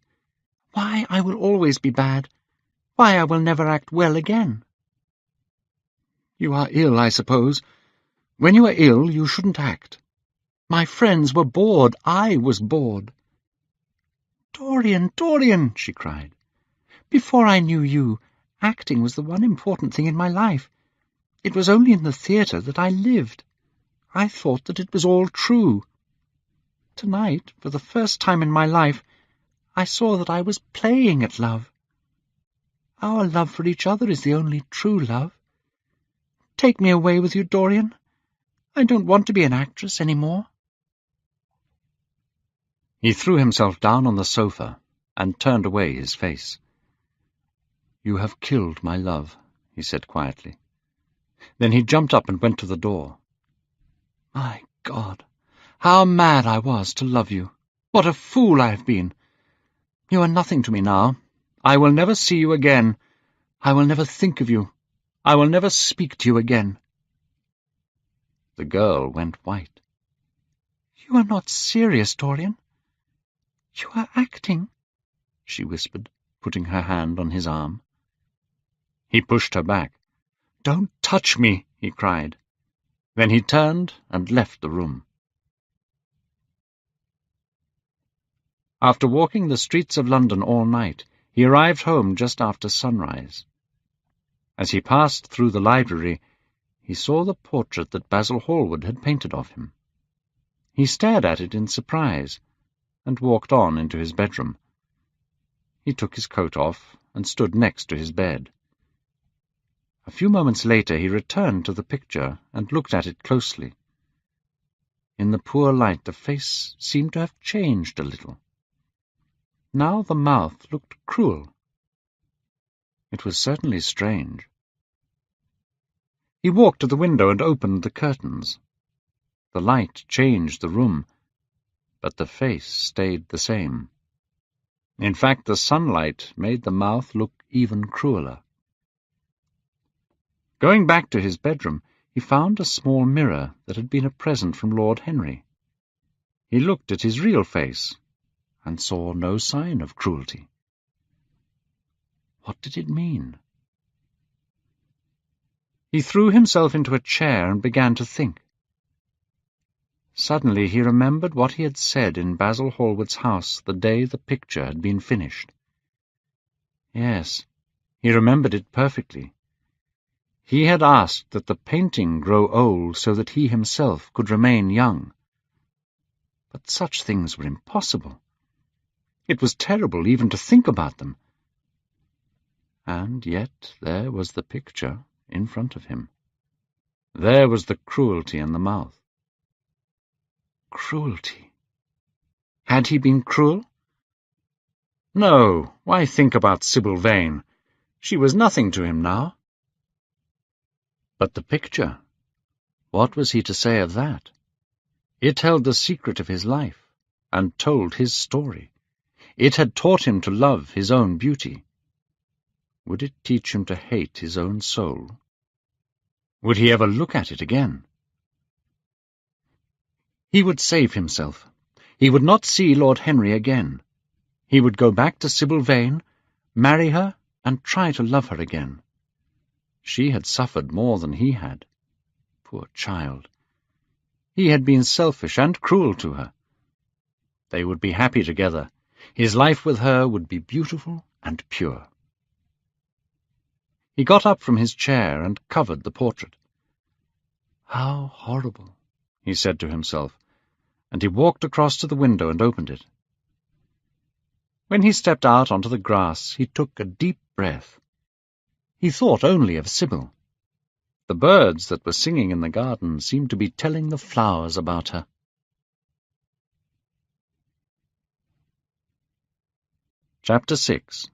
Why I will always be bad. Why I will never act well again." "You are ill, I suppose. When you are ill, you shouldn't act. My friends were bored. I was bored." "Dorian, Dorian," she cried. "Before I knew you, acting was the one important thing in my life. It was only in the theatre that I lived. I thought that it was all true. Tonight, for the first time in my life, I saw that I was playing at love. Our love for each other is the only true love. Take me away with you, Dorian. I don't want to be an actress any more." He threw himself down on the sofa and turned away his face. "You have killed my love," he said quietly. Then he jumped up and went to the door. "My God, how mad I was to love you! What a fool I have been! You are nothing to me now. I will never see you again. I will never think of you. I will never speak to you again." The girl went white. "You are not serious, Dorian. You are acting," she whispered, putting her hand on his arm. He pushed her back. "Don't touch me," he cried. Then he turned and left the room. After walking the streets of London all night, he arrived home just after sunrise. As he passed through the library, he saw the portrait that Basil Hallward had painted of him. He stared at it in surprise, and walked on into his bedroom. He took his coat off and stood next to his bed. A few moments later he returned to the picture and looked at it closely. In the poor light the face seemed to have changed a little. now the mouth looked cruel. It was certainly strange. He walked to the window and opened the curtains. The light changed the room, but the face stayed the same. In fact, the sunlight made the mouth look even crueler. Going back to his bedroom, he found a small mirror that had been a present from Lord Henry. He looked at his real face and saw no sign of cruelty. What did it mean? He threw himself into a chair and began to think. Suddenly he remembered what he had said in Basil Hallward's house the day the picture had been finished. Yes, he remembered it perfectly. He had asked that the painting grow old so that he himself could remain young. But such things were impossible. It was terrible even to think about them. And yet there was the picture in front of him. There was the cruelty in the mouth. Cruelty. Had he been cruel? No, why think about Sybil Vane? She was nothing to him now. But the picture, what was he to say of that? It held the secret of his life, and told his story. It had taught him to love his own beauty. Would it teach him to hate his own soul? Would he ever look at it again? He would save himself. He would not see Lord Henry again. He would go back to Sybil Vane, marry her, and try to love her again. She had suffered more than he had. Poor child. He had been selfish and cruel to her. They would be happy together. His life with her would be beautiful and pure. He got up from his chair and covered the portrait. How horrible, he said to himself, and he walked across to the window and opened it. When he stepped out onto the grass, he took a deep breath. He thought only of Sybil. The birds that were singing in the garden seemed to be telling the flowers about her. Chapter 6.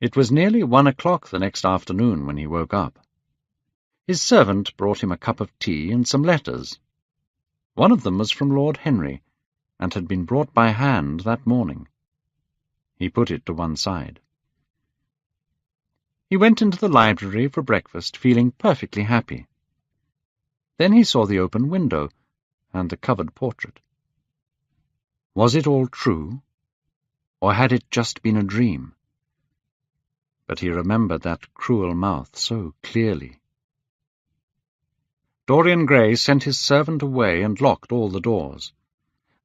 It was nearly 1 o'clock the next afternoon when he woke up. His servant brought him a cup of tea and some letters. One of them was from Lord Henry, and had been brought by hand that morning. He put it to one side. He went into the library for breakfast, feeling perfectly happy. Then he saw the open window and the covered portrait. Was it all true, or had it just been a dream? But he remembered that cruel mouth so clearly. Dorian Gray sent his servant away and locked all the doors.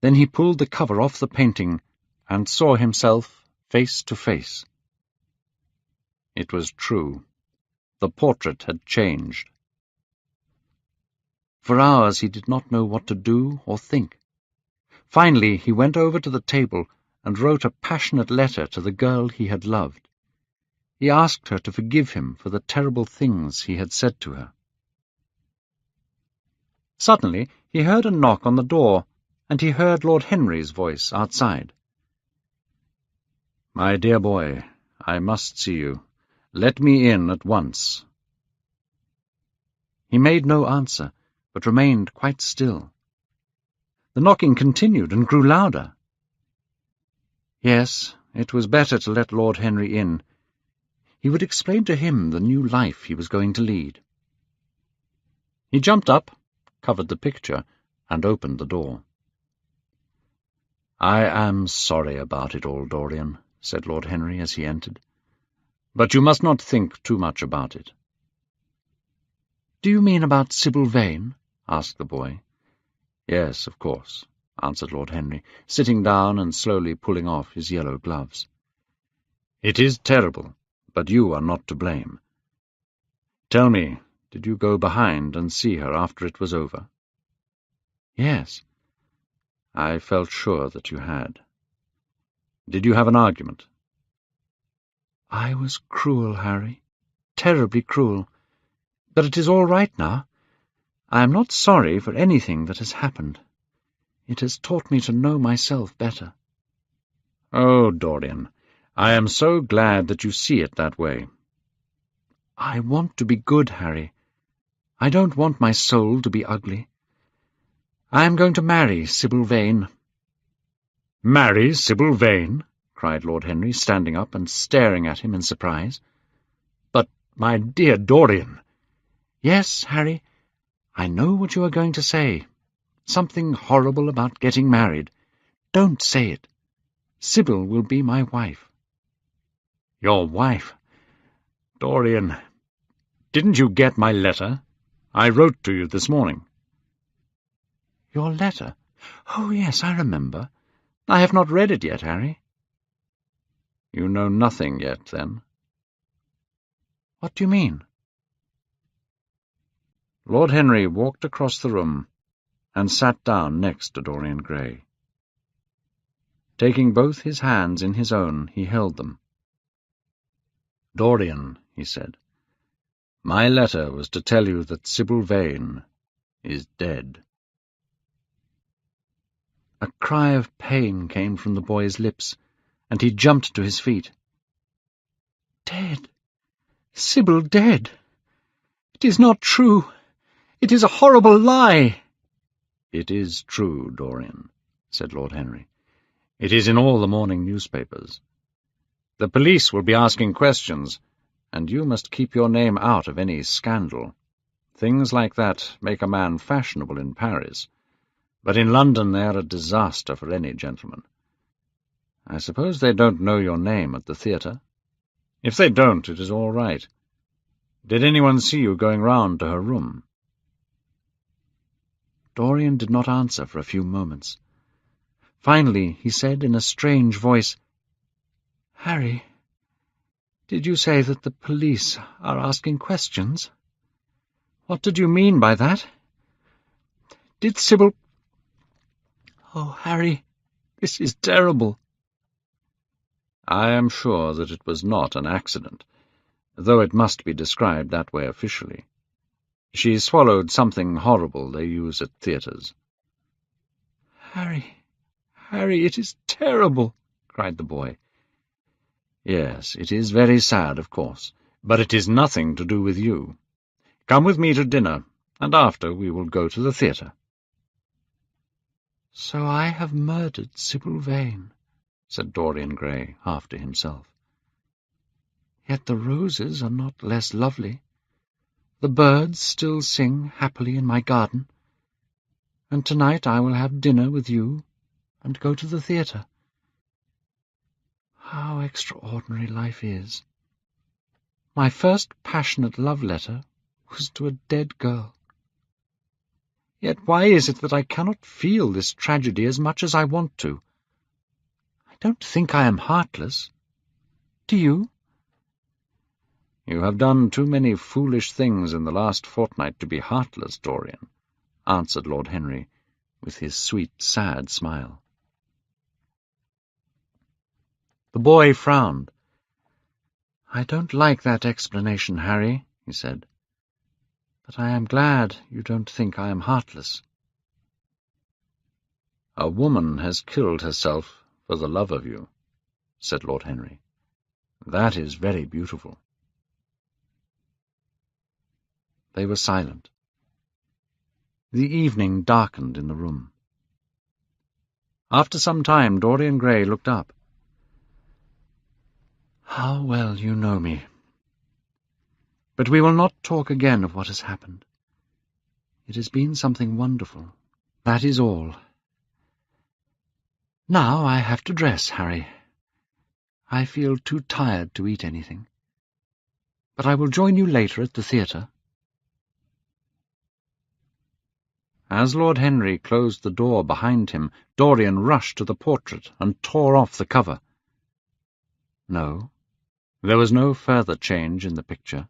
Then he pulled the cover off the painting and saw himself face to face. It was true. The portrait had changed. For hours he did not know what to do or think. Finally he went over to the table and wrote a passionate letter to the girl he had loved. He asked her to forgive him for the terrible things he had said to her. Suddenly he heard a knock on the door, and he heard Lord Henry's voice outside. "My dear boy, I must see you. Let me in at once." He made no answer, but remained quite still. The knocking continued and grew louder. Yes, it was better to let Lord Henry in. He would explain to him the new life he was going to lead. He jumped up, covered the picture, and opened the door. "I am sorry about it all, Dorian," said Lord Henry as he entered. "But you must not think too much about it." "Do you mean about Sybil Vane?" asked the boy. "Yes, of course," answered Lord Henry, sitting down and slowly pulling off his yellow gloves. "It is terrible, but you are not to blame. Tell me, did you go behind and see her after it was over?" "Yes." "I felt sure that you had. Did you have an argument?" "I was cruel, Harry, terribly cruel. But it is all right now. I am not sorry for anything that has happened. It has taught me to know myself better. Oh, Dorian, I am so glad that you see it that way. I want to be good, Harry. I don't want my soul to be ugly. I am going to marry Sybil Vane. Marry Sybil Vane? Cried Lord Henry, standing up and staring at him in surprise. But, my dear Dorian— Yes, Harry, I know what you are going to say. Something horrible about getting married. Don't say it. Sybil will be my wife. Your wife? Dorian, didn't you get my letter? I wrote to you this morning. Your letter? Oh, yes, I remember. I have not read it yet, Harry. You know nothing yet, then? What do you mean? Lord Henry walked across the room and sat down next to Dorian Gray. Taking both his hands in his own, he held them. "Dorian," he said, "my letter was to tell you that Sybil Vane is dead." A cry of pain came from the boy's lips, and he jumped to his feet. Dead! Sybil dead! It is not true! It is a horrible lie! "It is true, Dorian," said Lord Henry. "It is in all the morning newspapers. The police will be asking questions, and you must keep your name out of any scandal. Things like that make a man fashionable in Paris, but in London they are a disaster for any gentleman. I suppose they don't know your name at the theatre? If they don't, it is all right. Did anyone see you going round to her room?" Dorian did not answer for a few moments. Finally he said in a strange voice, "Harry, did you say that the police are asking questions? What did you mean by that? Did Sybil— Oh, Harry, this is terrible." "I am sure that it was not an accident, though it must be described that way officially. She swallowed something horrible they use at theatres." "Harry, Harry, it is terrible," cried the boy. "Yes, it is very sad, of course, but it is nothing to do with you. Come with me to dinner, and after we will go to the theatre." "So I have murdered Sybil Vane," said Dorian Gray, half to himself. "Yet the roses are not less lovely. The birds still sing happily in my garden. And tonight I will have dinner with you and go to the theatre. How extraordinary life is! My first passionate love letter was to a dead girl. Yet why is it that I cannot feel this tragedy as much as I want to? I don't think I am heartless. Do you?" "You have done too many foolish things in the last fortnight to be heartless, Dorian," answered Lord Henry, with his sweet, sad smile. The boy frowned. "I don't like that explanation, Harry," he said. "But I am glad you don't think I am heartless." "A woman has killed herself for the love of you," said Lord Henry. "That is very beautiful." They were silent. The evening darkened in the room. After some time Dorian Gray looked up. "How well you know me. But we will not talk again of what has happened. It has been something wonderful. That is all. Now I have to dress, Harry. I feel too tired to eat anything. But I will join you later at the theatre." As Lord Henry closed the door behind him, Dorian rushed to the portrait and tore off the cover. No, there was no further change in the picture.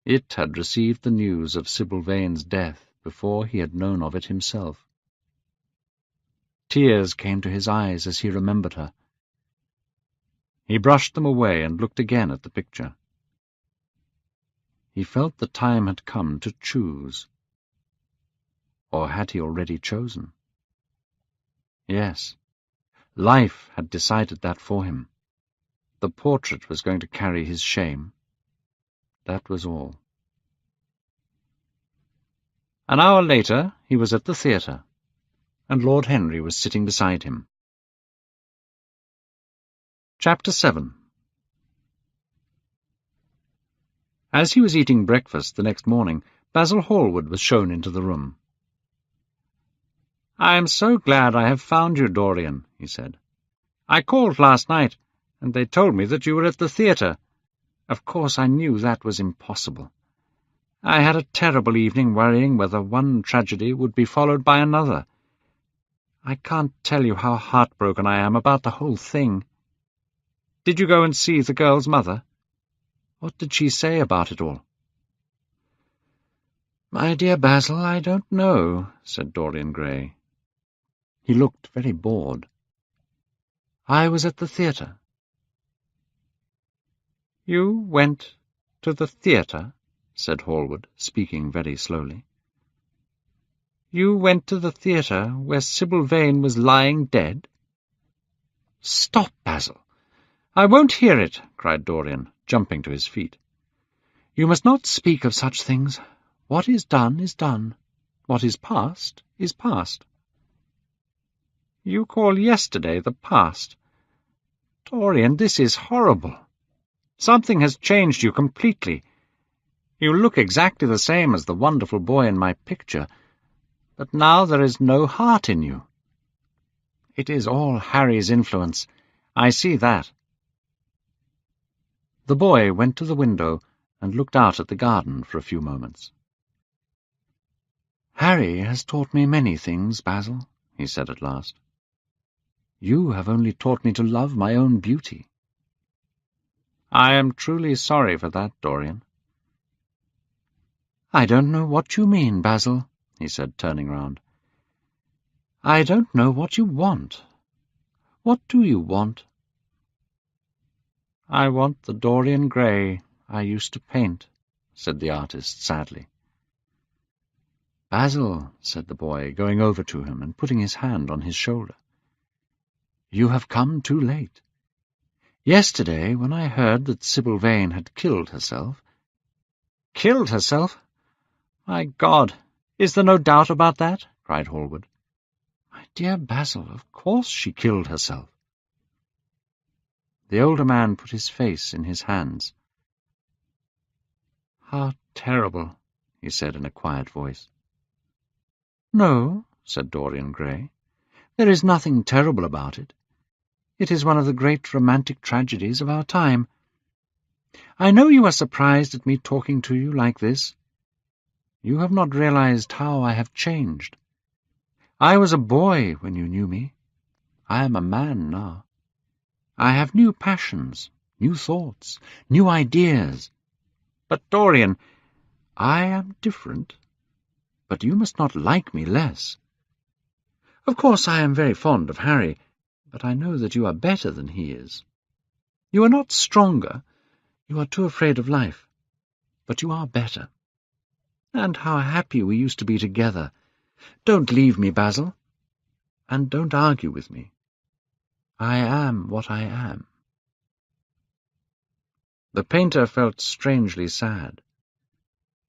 It had received the news of Sybil Vane's death before he had known of it himself. Tears came to his eyes as he remembered her. He brushed them away and looked again at the picture. He felt the time had come to choose. Or had he already chosen? Yes, life had decided that for him. The portrait was going to carry his shame. That was all. An hour later he was at the theatre, and Lord Henry was sitting beside him. Chapter 7. As he was eating breakfast the next morning, Basil Hallward was shown into the room. "I am so glad I have found you, Dorian," he said. "I called last night, and they told me that you were at the theatre. Of course I knew that was impossible. I had a terrible evening worrying whether one tragedy would be followed by another. I can't tell you how heartbroken I am about the whole thing. Did you go and see the girl's mother? What did she say about it all?" "My dear Basil, I don't know," said Dorian Gray. He looked very bored. "I was at the theatre." "You went to the theatre?" said Hallward, speaking very slowly. "You went to the theatre where Sybil Vane was lying dead?" "Stop, Basil! I won't hear it," cried Dorian, jumping to his feet. "You must not speak of such things. What is done is done. What is past is past." "You call yesterday the past? Dorian, this is horrible. Something has changed you completely. You look exactly the same as the wonderful boy in my picture, but now there is no heart in you. It is all Harry's influence. I see that." The boy went to the window and looked out at the garden for a few moments. "Harry has taught me many things, Basil," he said at last. "You have only taught me to love my own beauty." "I am truly sorry for that, Dorian." "I don't know what you mean, Basil," he said, turning round. "I don't know what you want. What do you want?" "I want the Dorian Gray I used to paint," said the artist sadly. "Basil," said the boy, going over to him and putting his hand on his shoulder, "you have come too late. Yesterday, when I heard that Sybil Vane had killed herself—" "Killed herself? My God, is there no doubt about that?" cried Hallward. "My dear Basil, of course she killed herself." The older man put his face in his hands. "How terrible," he said in a quiet voice. "No," said Dorian Gray. "There is nothing terrible about it. It is one of the great romantic tragedies of our time. I know you are surprised at me talking to you like this. You have not realized how I have changed. I was a boy when you knew me. I am a man now. I have new passions, new thoughts, new ideas. But, Dorian, I am different. But you must not like me less. Of course I am very fond of Harry, but I know that you are better than he is. You are not stronger. You are too afraid of life. But you are better. And how happy we used to be together. Don't leave me, Basil. And don't argue with me. I am what I am." The painter felt strangely sad.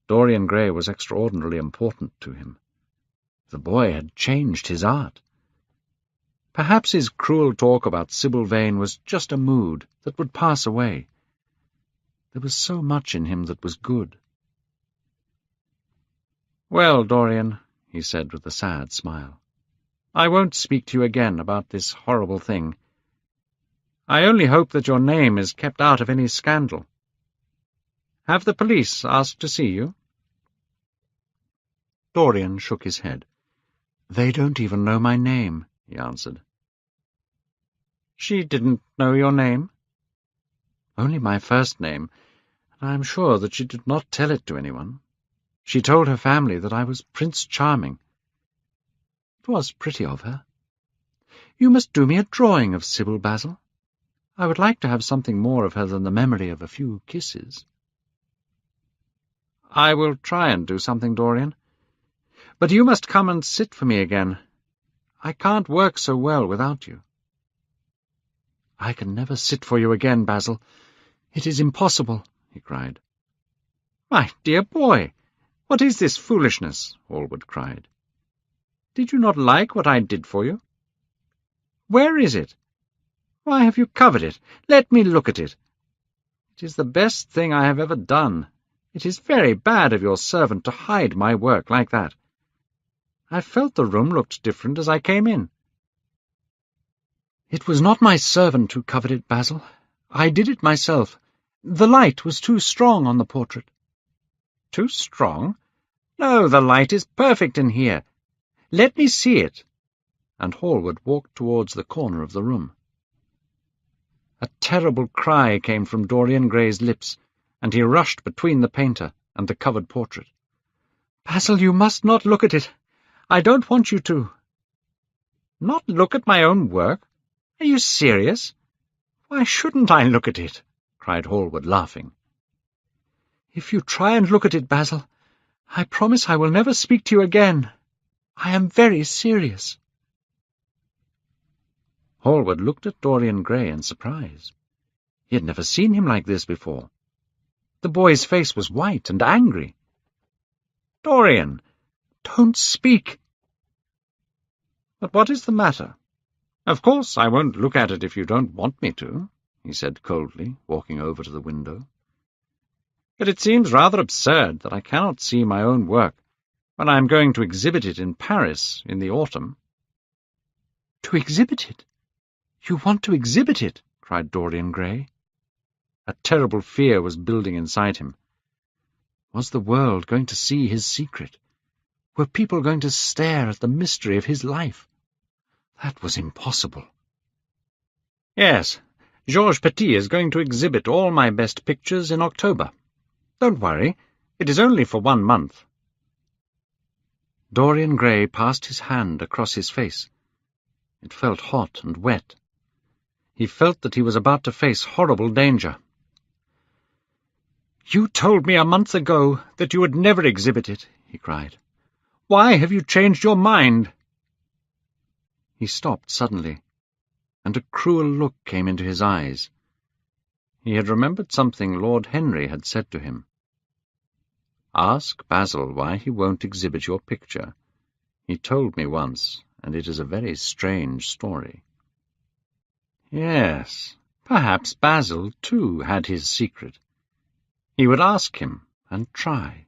Dorian Gray was extraordinarily important to him. The boy had changed his art. Perhaps his cruel talk about Sybil Vane was just a mood that would pass away. There was so much in him that was good. "Well, Dorian," he said with a sad smile, "I won't speak to you again about this horrible thing. I only hope that your name is kept out of any scandal. Have the police asked to see you?" Dorian shook his head. "They don't even know my name," he answered. "She didn't know your name?" "Only my first name, and I am sure that she did not tell it to anyone. She told her family that I was Prince Charming. It was pretty of her. You must do me a drawing of Sybil, Basil. I would like to have something more of her than the memory of a few kisses." "I will try and do something, Dorian. But you must come and sit for me again. I can't work so well without you." "I can never sit for you again, Basil. It is impossible," he cried. "My dear boy, what is this foolishness?" Hallward cried. "Did you not like what I did for you? Where is it? Why have you covered it? Let me look at it. It is the best thing I have ever done. It is very bad of your servant to hide my work like that. I felt the room looked different as I came in." "It was not my servant who covered it, Basil. I did it myself. The light was too strong on the portrait." "Too strong? No, the light is perfect in here. Let me see it." And Hallward walked towards the corner of the room. A terrible cry came from Dorian Gray's lips, and he rushed between the painter and the covered portrait. "Basil, you must not look at it. I don't want you to." "Not look at my own work? Are you serious? Why shouldn't I look at it?" cried Hallward, laughing. "If you try and look at it, Basil, I promise I will never speak to you again. I am very serious." Hallward looked at Dorian Gray in surprise. He had never seen him like this before. The boy's face was white and angry. "Dorian, don't speak." "But what is the matter? Of course I won't look at it if you don't want me to," he said coldly, walking over to the window. "But it seems rather absurd that I cannot see my own work when I am going to exhibit it in Paris in the autumn." "To exhibit it? You want to exhibit it?" cried Dorian Gray. A terrible fear was building inside him. Was the world going to see his secret? Were people going to stare at the mystery of his life? That was impossible. "Yes, Georges Petit is going to exhibit all my best pictures in October. Don't worry, it is only for 1 month." Dorian Gray passed his hand across his face. It felt hot and wet. He felt that he was about to face horrible danger. "You told me a month ago that you would never exhibit it," he cried. "Why have you changed your mind?" He stopped suddenly, and a cruel look came into his eyes. He had remembered something Lord Henry had said to him. "Ask Basil why he won't exhibit your picture. He told me once, and it is a very strange story." Yes, perhaps Basil, too, had his secret. He would ask him and try.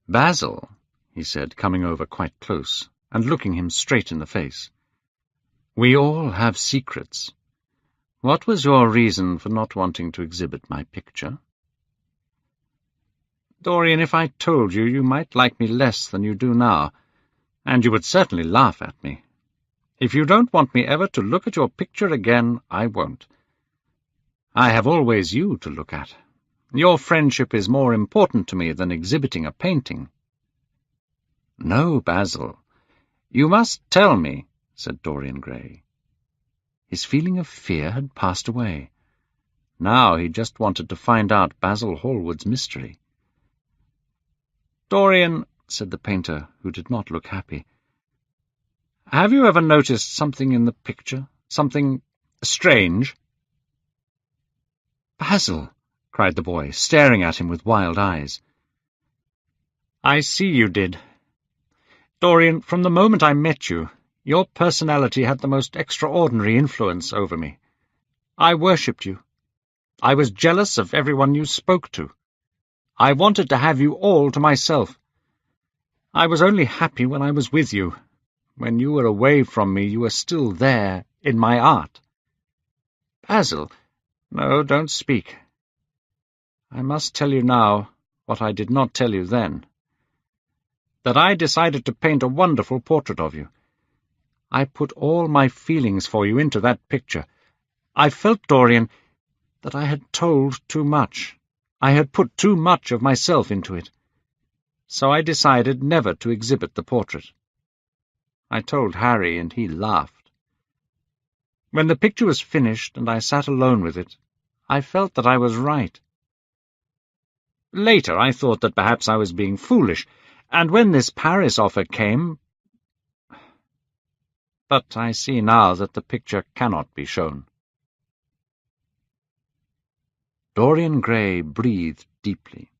"Basil," he said, coming over quite close and looking him straight in the face, "we all have secrets. What was your reason for not wanting to exhibit my picture?" "Dorian, if I told you, you might like me less than you do now, and you would certainly laugh at me. If you don't want me ever to look at your picture again, I won't. I have always you to look at. Your friendship is more important to me than exhibiting a painting." "No, Basil. You must tell me," said Dorian Gray. His feeling of fear had passed away. Now he just wanted to find out Basil Hallward's mystery. "Dorian," said the painter, who did not look happy, "have you ever noticed something in the picture? Something strange?" "Basil!" cried the boy, staring at him with wild eyes. "I see you did. Dorian, from the moment I met you, your personality had the most extraordinary influence over me. I worshipped you. I was jealous of everyone you spoke to. I wanted to have you all to myself. I was only happy when I was with you. When you were away from me, you were still there, in my art." "Basil—" "No, don't speak. I must tell you now what I did not tell you then. That I decided to paint a wonderful portrait of you. I put all my feelings for you into that picture. I felt, Dorian, that I had told too much. I had put too much of myself into it. So I decided never to exhibit the portrait. I told Harry, and he laughed. When the picture was finished and I sat alone with it, I felt that I was right. Later I thought that perhaps I was being foolish, and when this Paris offer came— but I see now that the picture cannot be shown." Dorian Gray breathed deeply.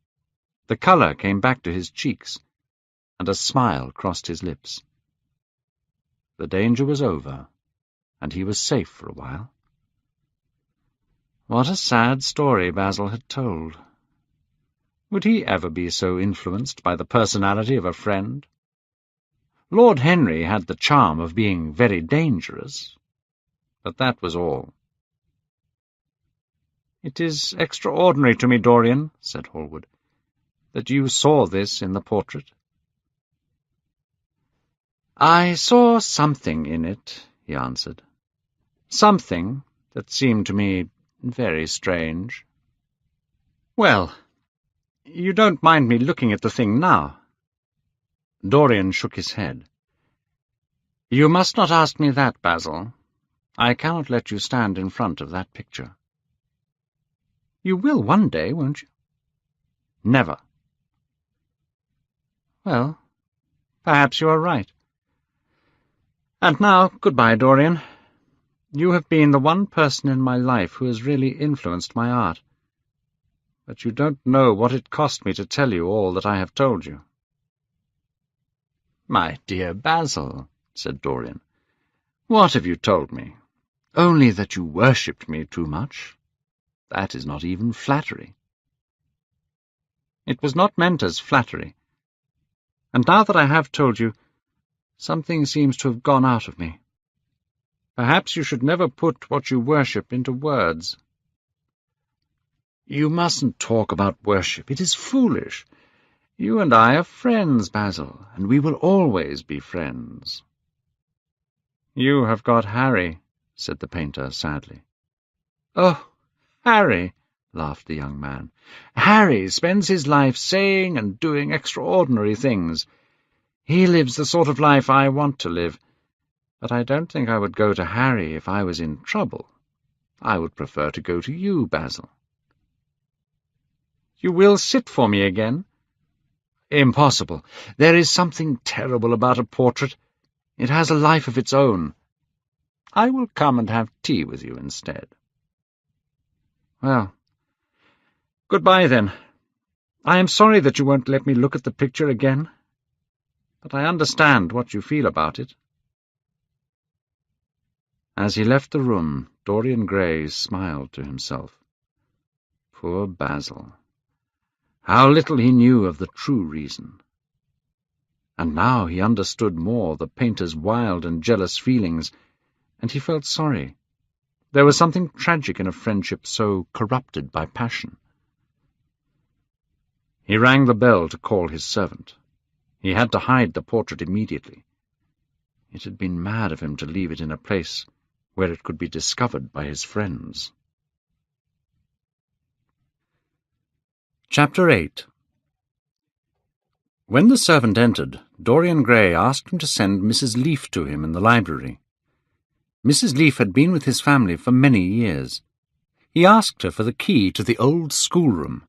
The colour came back to his cheeks, and a smile crossed his lips. The danger was over, and he was safe for a while. What a sad story Basil had told. Would he ever be so influenced by the personality of a friend? Lord Henry had the charm of being very dangerous, but that was all. "It is extraordinary to me, Dorian," said Hallward, "that you saw this in the portrait." "I saw something in it," he answered. "Something that seemed to me very strange." "Well, you don't mind me looking at the thing now?" Dorian shook his head. "You must not ask me that, Basil. I cannot let you stand in front of that picture." "You will one day, won't you?" "Never." "Well, perhaps you are right. And now, goodbye, Dorian. You have been the one person in my life who has really influenced my art. But you don't know what it cost me to tell you all that I have told you." "My dear Basil," said Dorian, "what have you told me? Only that you worshipped me too much. That is not even flattery." "It was not meant as flattery. And now that I have told you, something seems to have gone out of me. Perhaps you should never put what you worship into words." "You mustn't talk about worship. It is foolish. You and I are friends, Basil, and we will always be friends." "You have got Harry," said the painter sadly. "Oh, Harry!" laughed the young man. "Harry spends his life saying and doing extraordinary things. He lives the sort of life I want to live. But I don't think I would go to Harry if I was in trouble. I would prefer to go to you, Basil." "You will sit for me again?" "Impossible. There is something terrible about a portrait. It has a life of its own. I will come and have tea with you instead." "Well, goodbye then. I am sorry that you won't let me look at the picture again, but I understand what you feel about it." As he left the room, Dorian Gray smiled to himself. Poor Basil! How little he knew of the true reason. And now he understood more the painter's wild and jealous feelings, and he felt sorry. There was something tragic in a friendship so corrupted by passion. He rang the bell to call his servant. He had to hide the portrait immediately. It had been mad of him to leave it in a place where it could be discovered by his friends. Chapter 8. When the servant entered, Dorian Gray asked him to send Mrs. Leaf to him in the library. Mrs. Leaf had been with his family for many years. He asked her for the key to the old schoolroom.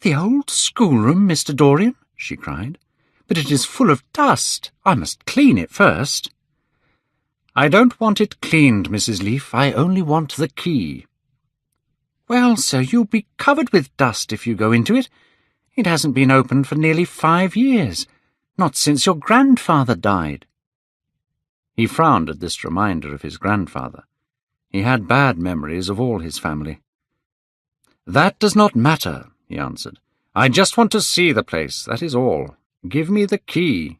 "The old schoolroom, Mr. Dorian?" she cried. "But it is full of dust. I must clean it first." "I don't want it cleaned, Mrs. Leaf. I only want the key." "Well, sir, you'll be covered with dust if you go into it. It hasn't been opened for nearly 5 years, not since your grandfather died." He frowned at this reminder of his grandfather. He had bad memories of all his family. "That does not matter," he answered. "I just want to see the place, that is all. Give me the key."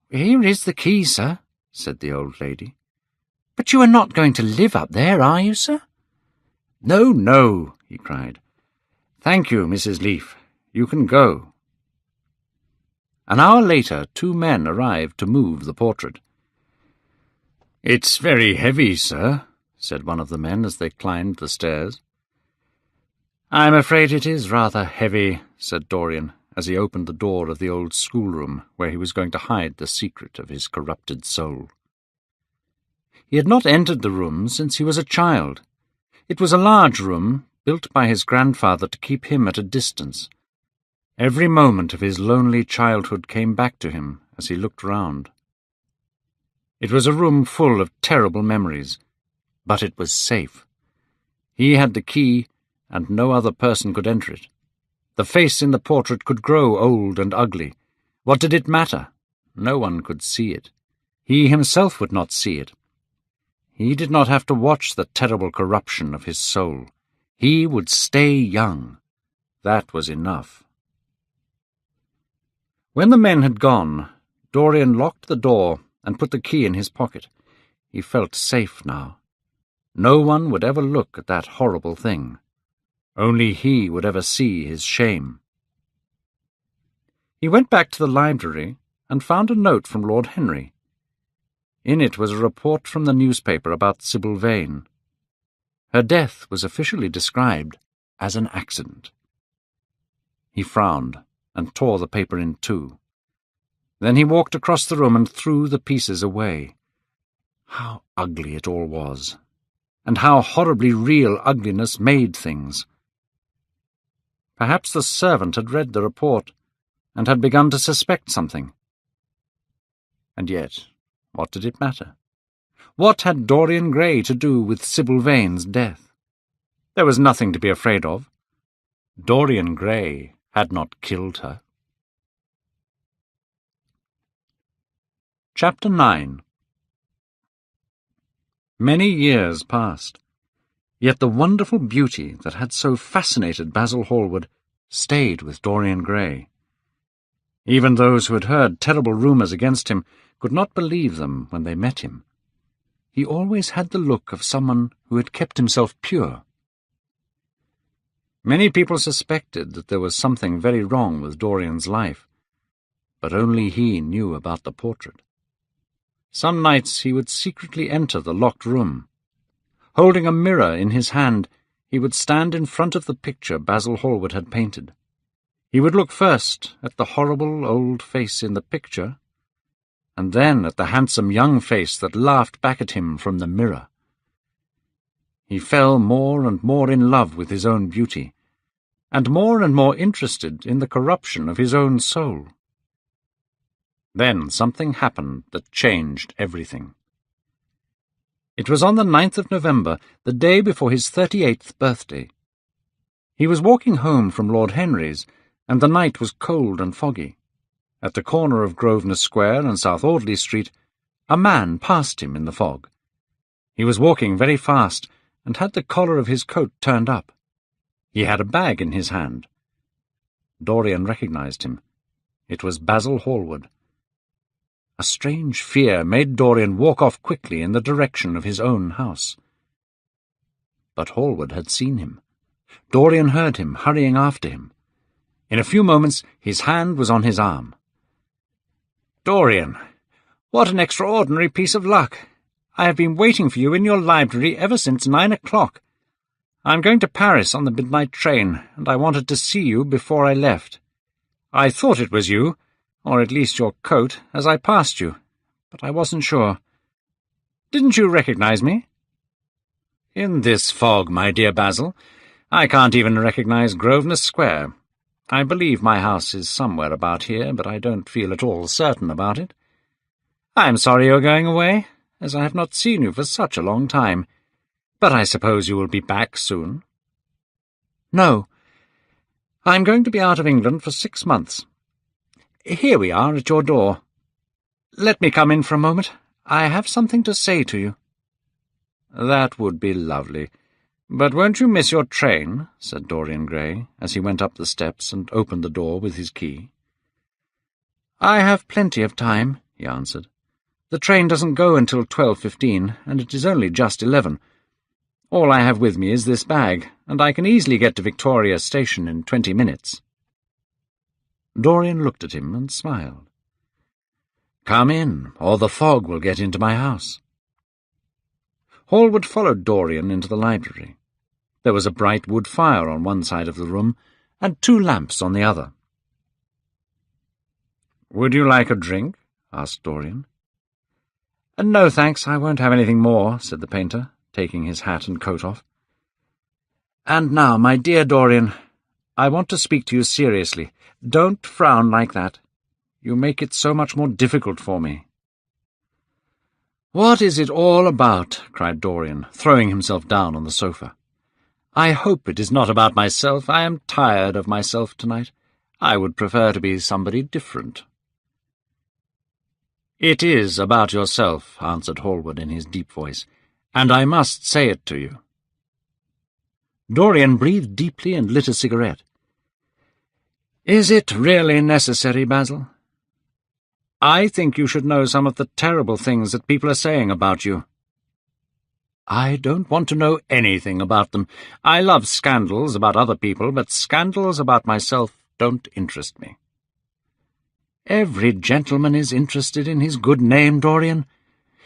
"Here is the key, sir," said the old lady. "But you are not going to live up there, are you, sir?" "No, no," he cried. "Thank you, Mrs. Leaf. You can go." An hour later, 2 men arrived to move the portrait. "It's very heavy, sir," said one of the men as they climbed the stairs. "I'm afraid it is rather heavy," said Dorian, as he opened the door of the old schoolroom where he was going to hide the secret of his corrupted soul. He had not entered the room since he was a child. It was a large room, built by his grandfather to keep him at a distance. Every moment of his lonely childhood came back to him as he looked round. It was a room full of terrible memories, but it was safe. He had the key, and no other person could enter it. The face in the portrait could grow old and ugly. What did it matter? No one could see it. He himself would not see it. He did not have to watch the terrible corruption of his soul. He would stay young. That was enough. When the men had gone, Dorian locked the door and put the key in his pocket. He felt safe now. No one would ever look at that horrible thing. Only he would ever see his shame. He went back to the library and found a note from Lord Henry. In it was a report from the newspaper about Sybil Vane. Her death was officially described as an accident. He frowned and tore the paper in two. Then he walked across the room and threw the pieces away. How ugly it all was, and how horribly real ugliness made things. Perhaps the servant had read the report and had begun to suspect something. And yet, what did it matter? What had Dorian Gray to do with Sybil Vane's death? There was nothing to be afraid of. Dorian Gray had not killed her. Chapter 9. Many years passed, yet the wonderful beauty that had so fascinated Basil Hallward stayed with Dorian Gray. Even those who had heard terrible rumours against him could not believe them when they met him. He always had the look of someone who had kept himself pure. Many people suspected that there was something very wrong with Dorian's life, but only he knew about the portrait. Some nights he would secretly enter the locked room. Holding a mirror in his hand, he would stand in front of the picture Basil Hallward had painted. He would look first at the horrible old face in the picture, and then at the handsome young face that laughed back at him from the mirror. He fell more and more in love with his own beauty, and more interested in the corruption of his own soul. Then something happened that changed everything. It was on the 9th of November, the day before his 38th birthday. He was walking home from Lord Henry's, and the night was cold and foggy. At the corner of Grosvenor Square and South Audley Street, a man passed him in the fog. He was walking very fast, and had the collar of his coat turned up. He had a bag in his hand. Dorian recognized him. It was Basil Hallward. A strange fear made Dorian walk off quickly in the direction of his own house. But Hallward had seen him. Dorian heard him hurrying after him. In a few moments his hand was on his arm. "Dorian, what an extraordinary piece of luck! I have been waiting for you in your library ever since 9 o'clock. I'm going to Paris on the midnight train, and I wanted to see you before I left. I thought it was you, or at least your coat, as I passed you, but I wasn't sure. Didn't you recognize me?" "In this fog, my dear Basil, I can't even recognize Grosvenor Square. I believe my house is somewhere about here, but I don't feel at all certain about it. I'm sorry you're going away, as I have not seen you for such a long time, but I suppose you will be back soon." "No. I'm going to be out of England for 6 months. Here we are at your door. Let me come in for a moment. I have something to say to you." "That would be lovely. But won't you miss your train?" said Dorian Gray, as he went up the steps and opened the door with his key. "I have plenty of time," he answered. "The train doesn't go until 12:15, and it is only just 11. All I have with me is this bag, and I can easily get to Victoria Station in 20 minutes. Dorian looked at him and smiled. "Come in, or the fog will get into my house." Hallward followed Dorian into the library. There was a bright wood fire on one side of the room, and 2 lamps on the other. "Would you like a drink?" asked Dorian. "No, thanks, I won't have anything more," said the painter, taking his hat and coat off. "And now, my dear Dorian, I want to speak to you seriously. Don't frown like that. You make it so much more difficult for me." "What is it all about?" cried Dorian, throwing himself down on the sofa. "I hope it is not about myself. I am tired of myself tonight. I would prefer to be somebody different." "It is about yourself," answered Hallward in his deep voice, "and I must say it to you." Dorian breathed deeply and lit a cigarette. "Is it really necessary, Basil? I think you should know some of the terrible things that people are saying about you." "I don't want to know anything about them. I love scandals about other people, but scandals about myself don't interest me." "Every gentleman is interested in his good name, Dorian.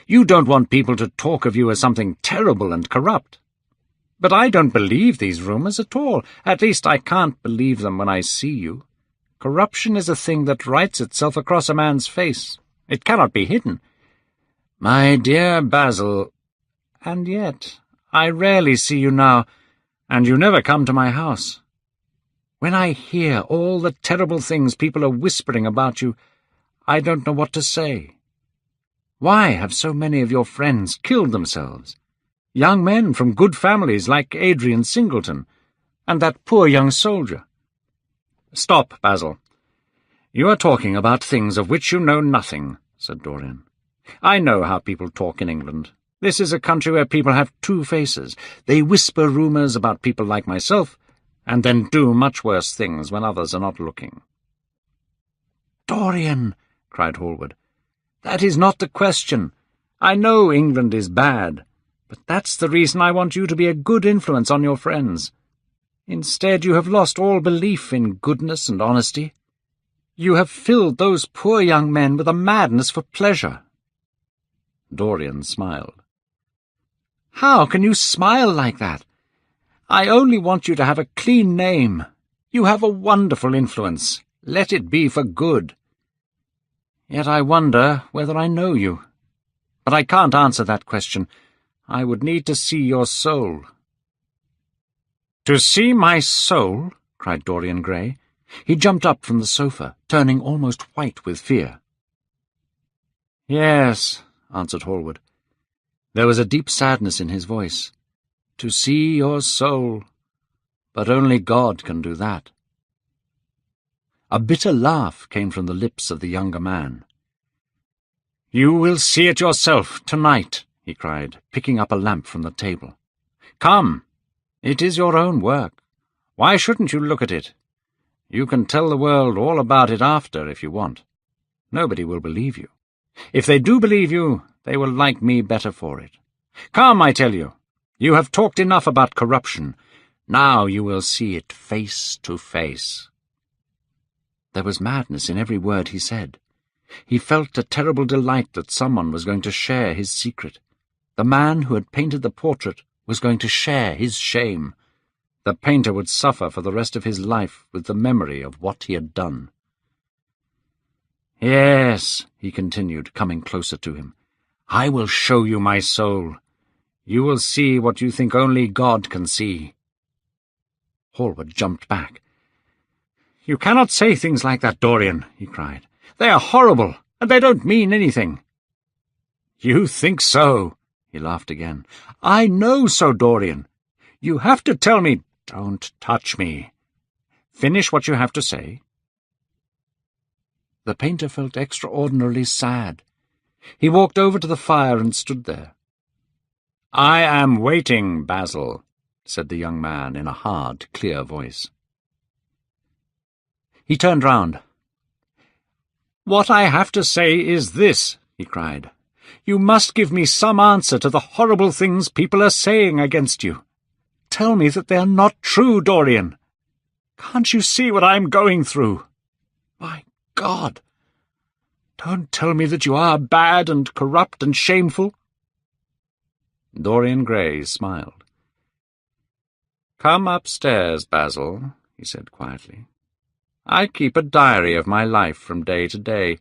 You don't want people to talk of you as something terrible and corrupt. But I don't believe these rumours at all. At least I can't believe them when I see you. Corruption is a thing that writes itself across a man's face. It cannot be hidden." "My dear Basil, and yet I rarely see you now, and you never come to my house. When I hear all the terrible things people are whispering about you, I don't know what to say. Why have so many of your friends killed themselves? Young men from good families like Adrian Singleton, and that poor young soldier." "Stop, Basil. You are talking about things of which you know nothing," said Dorian. "I know how people talk in England. This is a country where people have two faces. They whisper rumours about people like myself, and then do much worse things when others are not looking." "Dorian," cried Hallward, "that is not the question. I know England is bad, but that's the reason I want you to be a good influence on your friends. Instead, you have lost all belief in goodness and honesty. You have filled those poor young men with a madness for pleasure." Dorian smiled. "How can you smile like that? I only want you to have a clean name. You have a wonderful influence. Let it be for good. Yet I wonder whether I know you. But I can't answer that question. I would need to see your soul." "To see my soul?" cried Dorian Gray. He jumped up from the sofa, turning almost white with fear. "Yes," answered Hallward. There was a deep sadness in his voice. "To see your soul. But only God can do that." A bitter laugh came from the lips of the younger man. "You will see it yourself tonight," he cried, picking up a lamp from the table. "Come. It is your own work. Why shouldn't you look at it? You can tell the world all about it after, if you want. Nobody will believe you. If they do believe you, they will like me better for it. Come, I tell you. You have talked enough about corruption. Now you will see it face to face." There was madness in every word he said. He felt a terrible delight that someone was going to share his secret. The man who had painted the portrait was going to share his shame. The painter would suffer for the rest of his life with the memory of what he had done. "Yes," he continued, coming closer to him, "I will show you my soul. You will see what you think only God can see." Hallward jumped back. "You cannot say things like that, Dorian," he cried. "They are horrible, and they don't mean anything." "You think so?" he laughed again. "I know so, Dorian. You have to tell me—" "Don't touch me. Finish what you have to say." The painter felt extraordinarily sad. He walked over to the fire and stood there. "I am waiting, Basil," said the young man in a hard, clear voice. He turned round. "What I have to say is this," he cried. "You must give me some answer to the horrible things people are saying against you. Tell me that they are not true, Dorian. Can't you see what I am going through? My God! Don't tell me that you are bad and corrupt and shameful." Dorian Gray smiled. "Come upstairs, Basil," he said quietly. "I keep a diary of my life from day to day.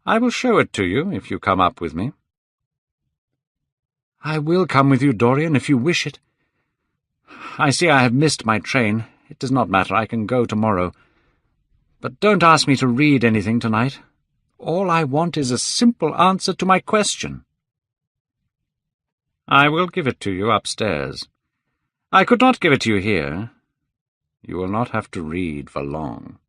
I will show it to you if you come up with me." "I will come with you, Dorian, if you wish it. I see I have missed my train. It does not matter, I can go tomorrow. But don't ask me to read anything tonight. All I want is a simple answer to my question." I will give it to you upstairs. I could not give it to you here. You will not have to read for long.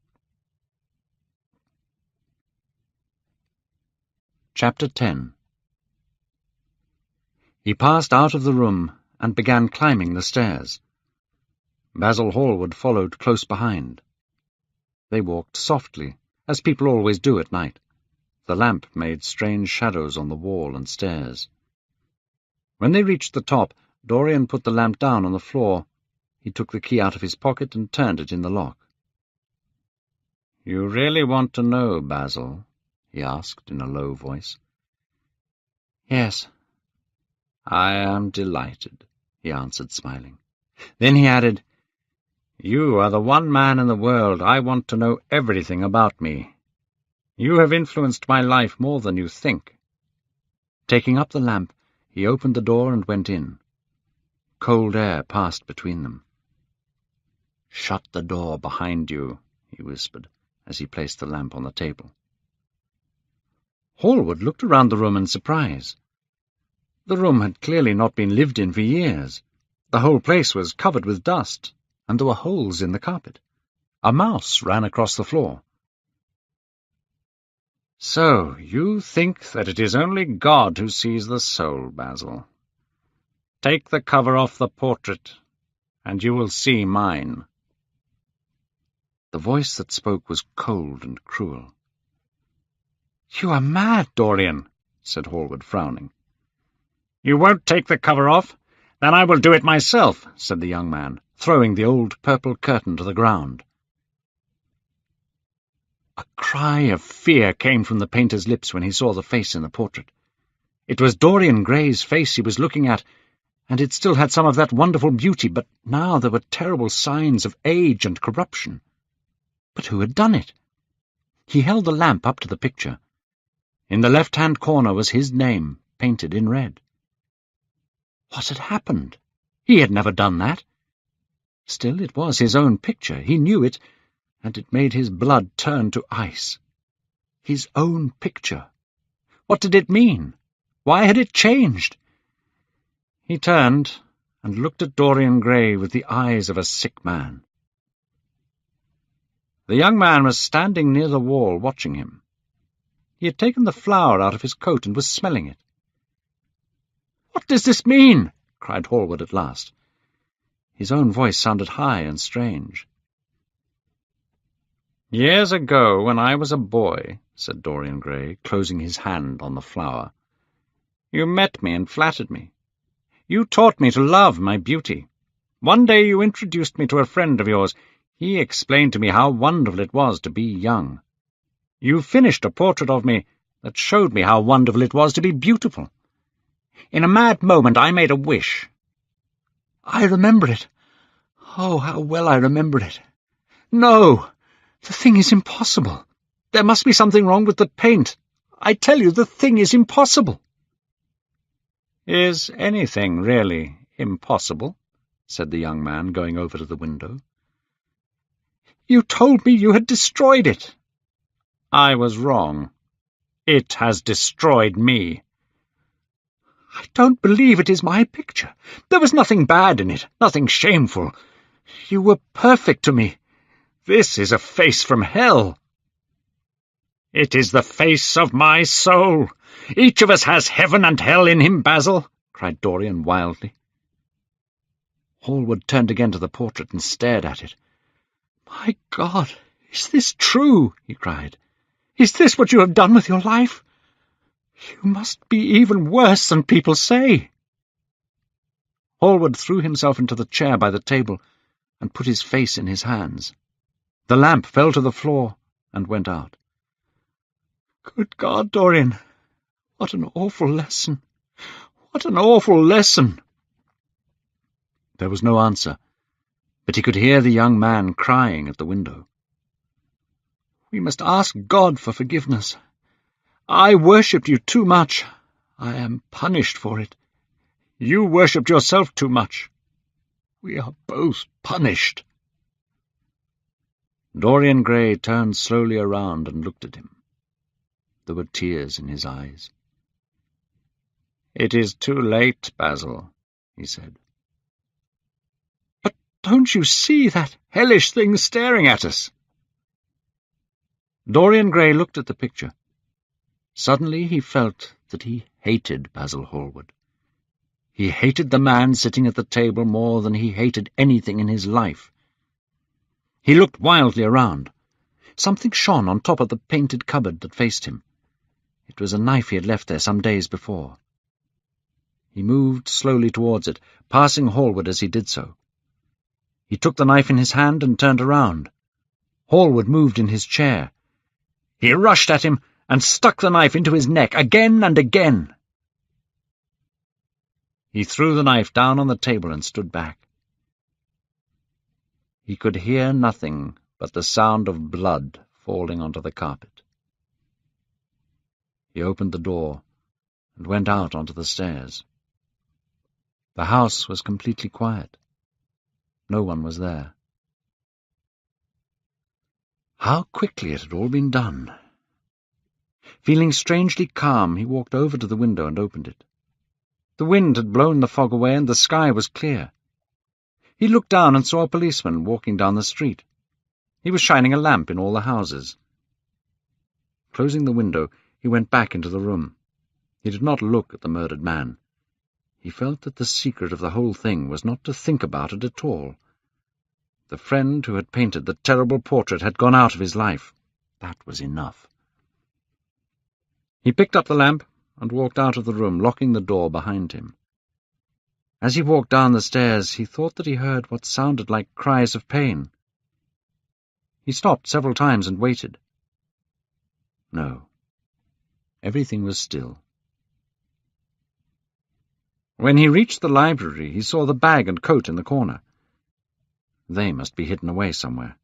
Chapter 10. He passed out of the room and began climbing the stairs. Basil Hallward followed close behind. They walked softly, as people always do at night. The lamp made strange shadows on the wall and stairs. When they reached the top, Dorian put the lamp down on the floor. He took the key out of his pocket and turned it in the lock. "You really want to know, Basil?" he asked in a low voice. "Yes." "I am delighted," he answered, smiling. Then he added, "You are the one man in the world I want to know everything about me. You have influenced my life more than you think." Taking up the lamp, he opened the door and went in. Cold air passed between them. "Shut the door behind you," he whispered, as he placed the lamp on the table. Hallward looked around the room in surprise. The room had clearly not been lived in for years. The whole place was covered with dust, and there were holes in the carpet. A mouse ran across the floor. "So you think that it is only God who sees the soul, Basil. Take the cover off the portrait, and you will see mine." The voice that spoke was cold and cruel. "You are mad, Dorian," said Hallward, frowning. "You won't take the cover off? Then I will do it myself," said the young man, throwing the old purple curtain to the ground. A cry of fear came from the painter's lips when he saw the face in the portrait. It was Dorian Gray's face he was looking at, and it still had some of that wonderful beauty, but now there were terrible signs of age and corruption. But who had done it? He held the lamp up to the picture. In the left-hand corner was his name, painted in red. What had happened? He had never done that. Still, it was his own picture. He knew it, and it made his blood turn to ice. His own picture. What did it mean? Why had it changed? He turned and looked at Dorian Gray with the eyes of a sick man. The young man was standing near the wall watching him. He had taken the flower out of his coat and was smelling it. "What does this mean?" cried Hallward at last. His own voice sounded high and strange. "Years ago, when I was a boy," said Dorian Gray, closing his hand on the flower, "you met me and flattered me. You taught me to love my beauty. One day you introduced me to a friend of yours. He explained to me how wonderful it was to be young. You finished a portrait of me that showed me how wonderful it was to be beautiful. In a mad moment I made a wish." "I remember it. Oh, how well I remember it. No! The thing is impossible. There must be something wrong with the paint. I tell you, the thing is impossible." "Is anything really impossible?" said the young man, going over to the window. "You told me you had destroyed it." "I was wrong. It has destroyed me." "I don't believe it is my picture. There was nothing bad in it, nothing shameful. You were perfect to me. This is a face from hell." "It is the face of my soul. Each of us has heaven and hell in him, Basil," cried Dorian wildly. Hallward turned again to the portrait and stared at it. "My God, is this true?" he cried. "Is this what you have done with your life? You must be even worse than people say." Hallward threw himself into the chair by the table and put his face in his hands. The lamp fell to the floor and went out. "Good God, Dorian, what an awful lesson! What an awful lesson!" There was no answer, but he could hear the young man crying at the window. "We must ask God for forgiveness. I worshipped you too much. I am punished for it. You worshipped yourself too much. We are both punished." Dorian Gray turned slowly around and looked at him. There were tears in his eyes. "It is too late, Basil," he said. "But don't you see that hellish thing staring at us?" Dorian Gray looked at the picture. Suddenly he felt that he hated Basil Hallward. He hated the man sitting at the table more than he hated anything in his life. He looked wildly around. Something shone on top of the painted cupboard that faced him. It was a knife he had left there some days before. He moved slowly towards it, passing Hallward as he did so. He took the knife in his hand and turned around. Hallward moved in his chair. He rushed at him and stuck the knife into his neck again and again. He threw the knife down on the table and stood back. He could hear nothing but the sound of blood falling onto the carpet. He opened the door and went out onto the stairs. The house was completely quiet. No one was there. How quickly it had all been done! Feeling strangely calm, he walked over to the window and opened it. The wind had blown the fog away and the sky was clear. He looked down and saw a policeman walking down the street. He was shining a lamp in all the houses. Closing the window, he went back into the room. He did not look at the murdered man. He felt that the secret of the whole thing was not to think about it at all. The friend who had painted the terrible portrait had gone out of his life. That was enough. He picked up the lamp and walked out of the room, locking the door behind him. As he walked down the stairs, he thought that he heard what sounded like cries of pain. He stopped several times and waited. No. Everything was still. When he reached the library, he saw the bag and coat in the corner. They must be hidden away somewhere.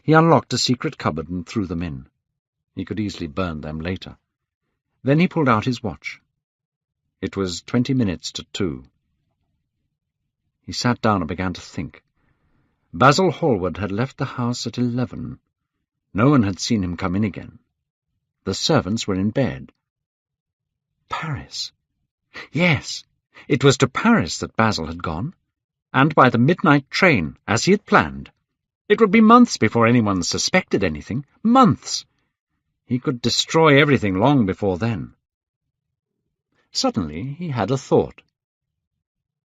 He unlocked a secret cupboard and threw them in. He could easily burn them later. Then he pulled out his watch. It was 20 minutes to 2. He sat down and began to think. Basil Hallward had left the house at 11. No one had seen him come in again. The servants were in bed. Paris. Yes, it was to Paris that Basil had gone, and by the midnight train, as he had planned. It would be months before anyone suspected anything. Months! He could destroy everything long before then. Suddenly he had a thought.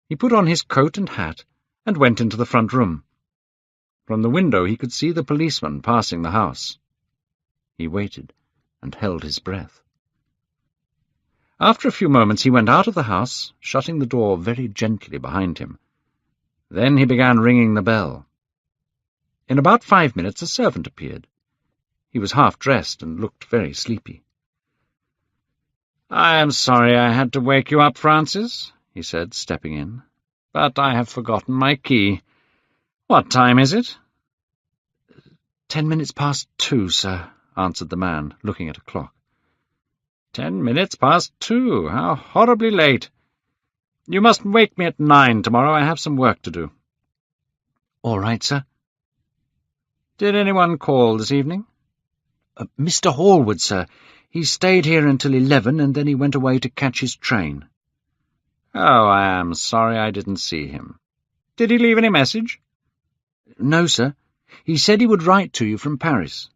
He put on his coat and hat and went into the front room. From the window he could see the policeman passing the house. He waited and held his breath. After a few moments he went out of the house, shutting the door very gently behind him. Then he began ringing the bell. In about 5 minutes a servant appeared. He was half-dressed and looked very sleepy. "I am sorry I had to wake you up, Francis," he said, stepping in, "but I have forgotten my key. What time is it?" 10 minutes past 2, sir," answered the man, looking at a clock. 10 minutes past 2. How horribly late. You must wake me at 9 tomorrow. I have some work to do." "All right, sir." "Did anyone call this evening?" "Mr. Hallward, sir. He stayed here until 11, and then he went away to catch his train." "Oh, I am sorry I didn't see him. Did he leave any message?" "No, sir. He said he would write to you from Paris."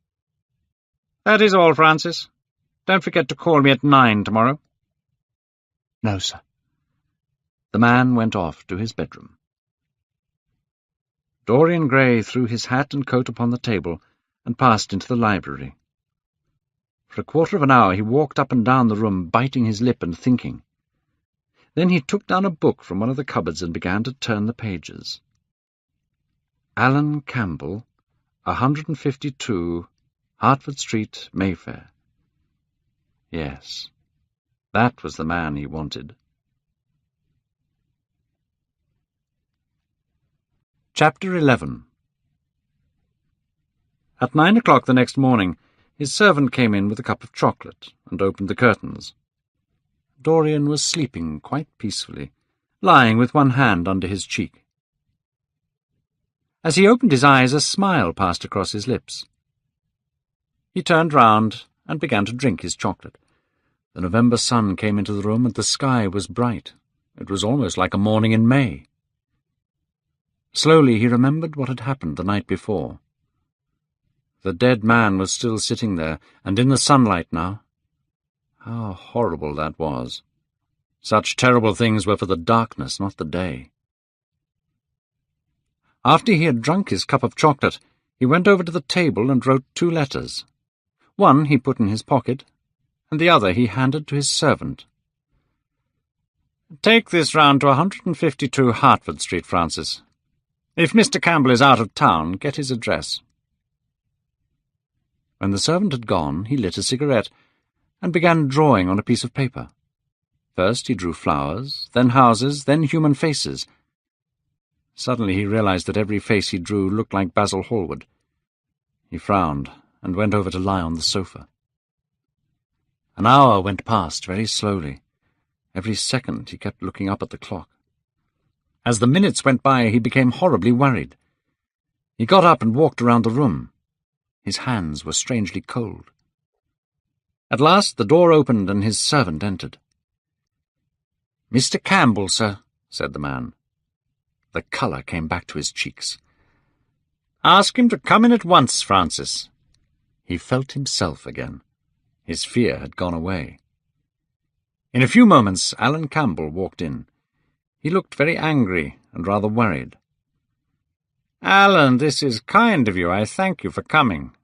"That is all, Francis. Don't forget to call me at 9 tomorrow." "No, sir." The man went off to his bedroom. Dorian Gray threw his hat and coat upon the table and passed into the library. For a quarter of an hour he walked up and down the room, biting his lip and thinking. Then he took down a book from one of the cupboards and began to turn the pages. Alan Campbell, 152, Hertford Street, Mayfair. Yes, that was the man he wanted. Chapter 11. At 9 o'clock the next morning, his servant came in with a cup of chocolate and opened the curtains. Dorian was sleeping quite peacefully, lying with one hand under his cheek. As he opened his eyes, a smile passed across his lips. He turned round and began to drink his chocolate. The November sun came into the room, and the sky was bright. It was almost like a morning in May. Slowly he remembered what had happened the night before. The dead man was still sitting there, and in the sunlight now. How horrible that was. Such terrible things were for the darkness, not the day. After he had drunk his cup of chocolate, he went over to the table and wrote 2 letters. One he put in his pocket, and the other he handed to his servant. "Take this round to 152 Hertford Street, Francis. If Mr. Campbell is out of town, get his address." When the servant had gone, he lit a cigarette and began drawing on a piece of paper. First he drew flowers, then houses, then human faces. Suddenly he realized that every face he drew looked like Basil Hallward. He frowned and went over to lie on the sofa. An hour went past very slowly. Every second he kept looking up at the clock. As the minutes went by, he became horribly worried. He got up and walked around the room. His hands were strangely cold. At last the door opened and his servant entered. "Mr. Campbell, sir," said the man. The colour came back to his cheeks. "Ask him to come in at once, Francis." He felt himself again. His fear had gone away. In a few moments Alan Campbell walked in. He looked very angry and rather worried. "Alan, this is kind of you. I thank you for coming."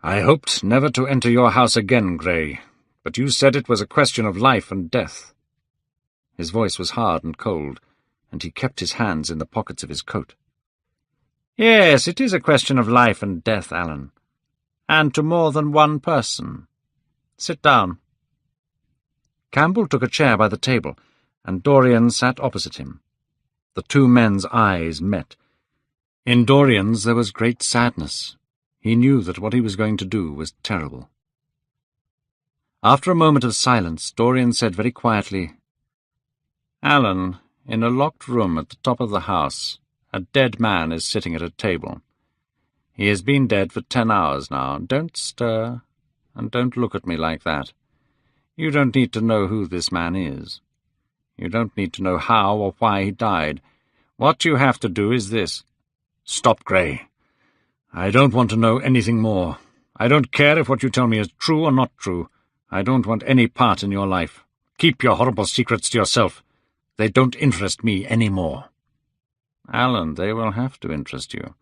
"I hoped never to enter your house again, Grey, but you said it was a question of life and death." His voice was hard and cold, and he kept his hands in the pockets of his coat. "Yes, it is a question of life and death, Alan, and to more than one person. Sit down." Campbell took a chair by the table, and Dorian sat opposite him. The 2 men's eyes met. In Dorian's there was great sadness. He knew that what he was going to do was terrible. After a moment of silence, Dorian said very quietly, "Alan, in a locked room at the top of the house, a dead man is sitting at a table. He has been dead for 10 hours now. Don't stir, and don't look at me like that. You don't need to know who this man is. You don't need to know how or why he died. What you have to do is this." "Stop, Grey. I don't want to know anything more. I don't care if what you tell me is true or not true. I don't want any part in your life. Keep your horrible secrets to yourself. They don't interest me any more." "Alan, they will have to interest you."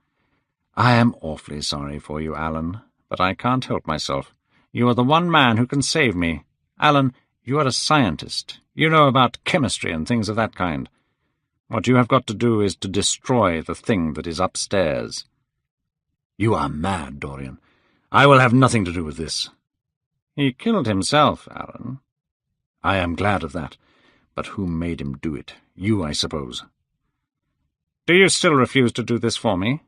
"I am awfully sorry for you, Alan, but I can't help myself. You are the one man who can save me. Alan, you are a scientist. You know about chemistry and things of that kind. What you have got to do is to destroy the thing that is upstairs." "You are mad, Dorian. I will have nothing to do with this." "He killed himself, Alan." "I am glad of that. But who made him do it? You, I suppose." "Do you still refuse to do this for me?"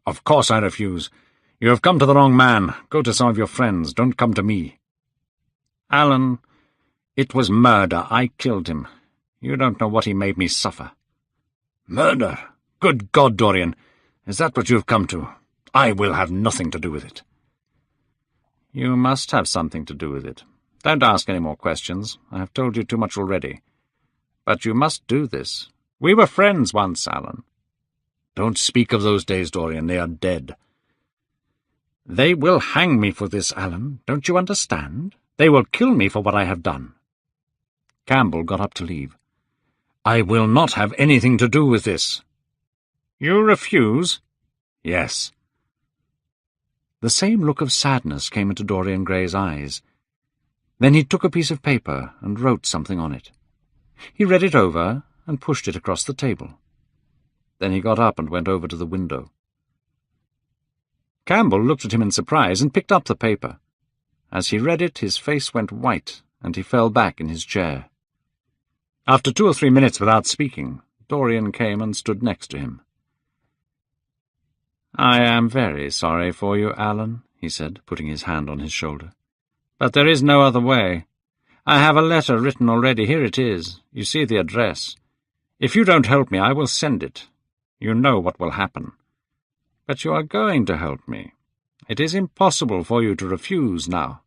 "Of course I refuse. You have come to the wrong man. Go to some of your friends. Don't come to me." "Alan, it was murder. I killed him. You don't know what he made me suffer." "Murder? Good God, Dorian! Is that what you have come to? I will have nothing to do with it." "You must have something to do with it. Don't ask any more questions. I have told you too much already. But you must do this. We were friends once, Alan." "Don't speak of those days, Dorian. They are dead." "They will hang me for this, Alan. Don't you understand? They will kill me for what I have done." Campbell got up to leave. "I will not have anything to do with this." "You refuse?" "Yes." The same look of sadness came into Dorian Gray's eyes. Then he took a piece of paper and wrote something on it. He read it over and pushed it across the table. Then he got up and went over to the window. Campbell looked at him in surprise and picked up the paper. As he read it, his face went white, and he fell back in his chair. After 2 or 3 minutes without speaking, Dorian came and stood next to him. "I am very sorry for you, Alan," he said, putting his hand on his shoulder. "But there is no other way. I have a letter written already. Here it is. You see the address. If you don't help me, I will send it. You know what will happen. But you are going to help me. It is impossible for you to refuse now."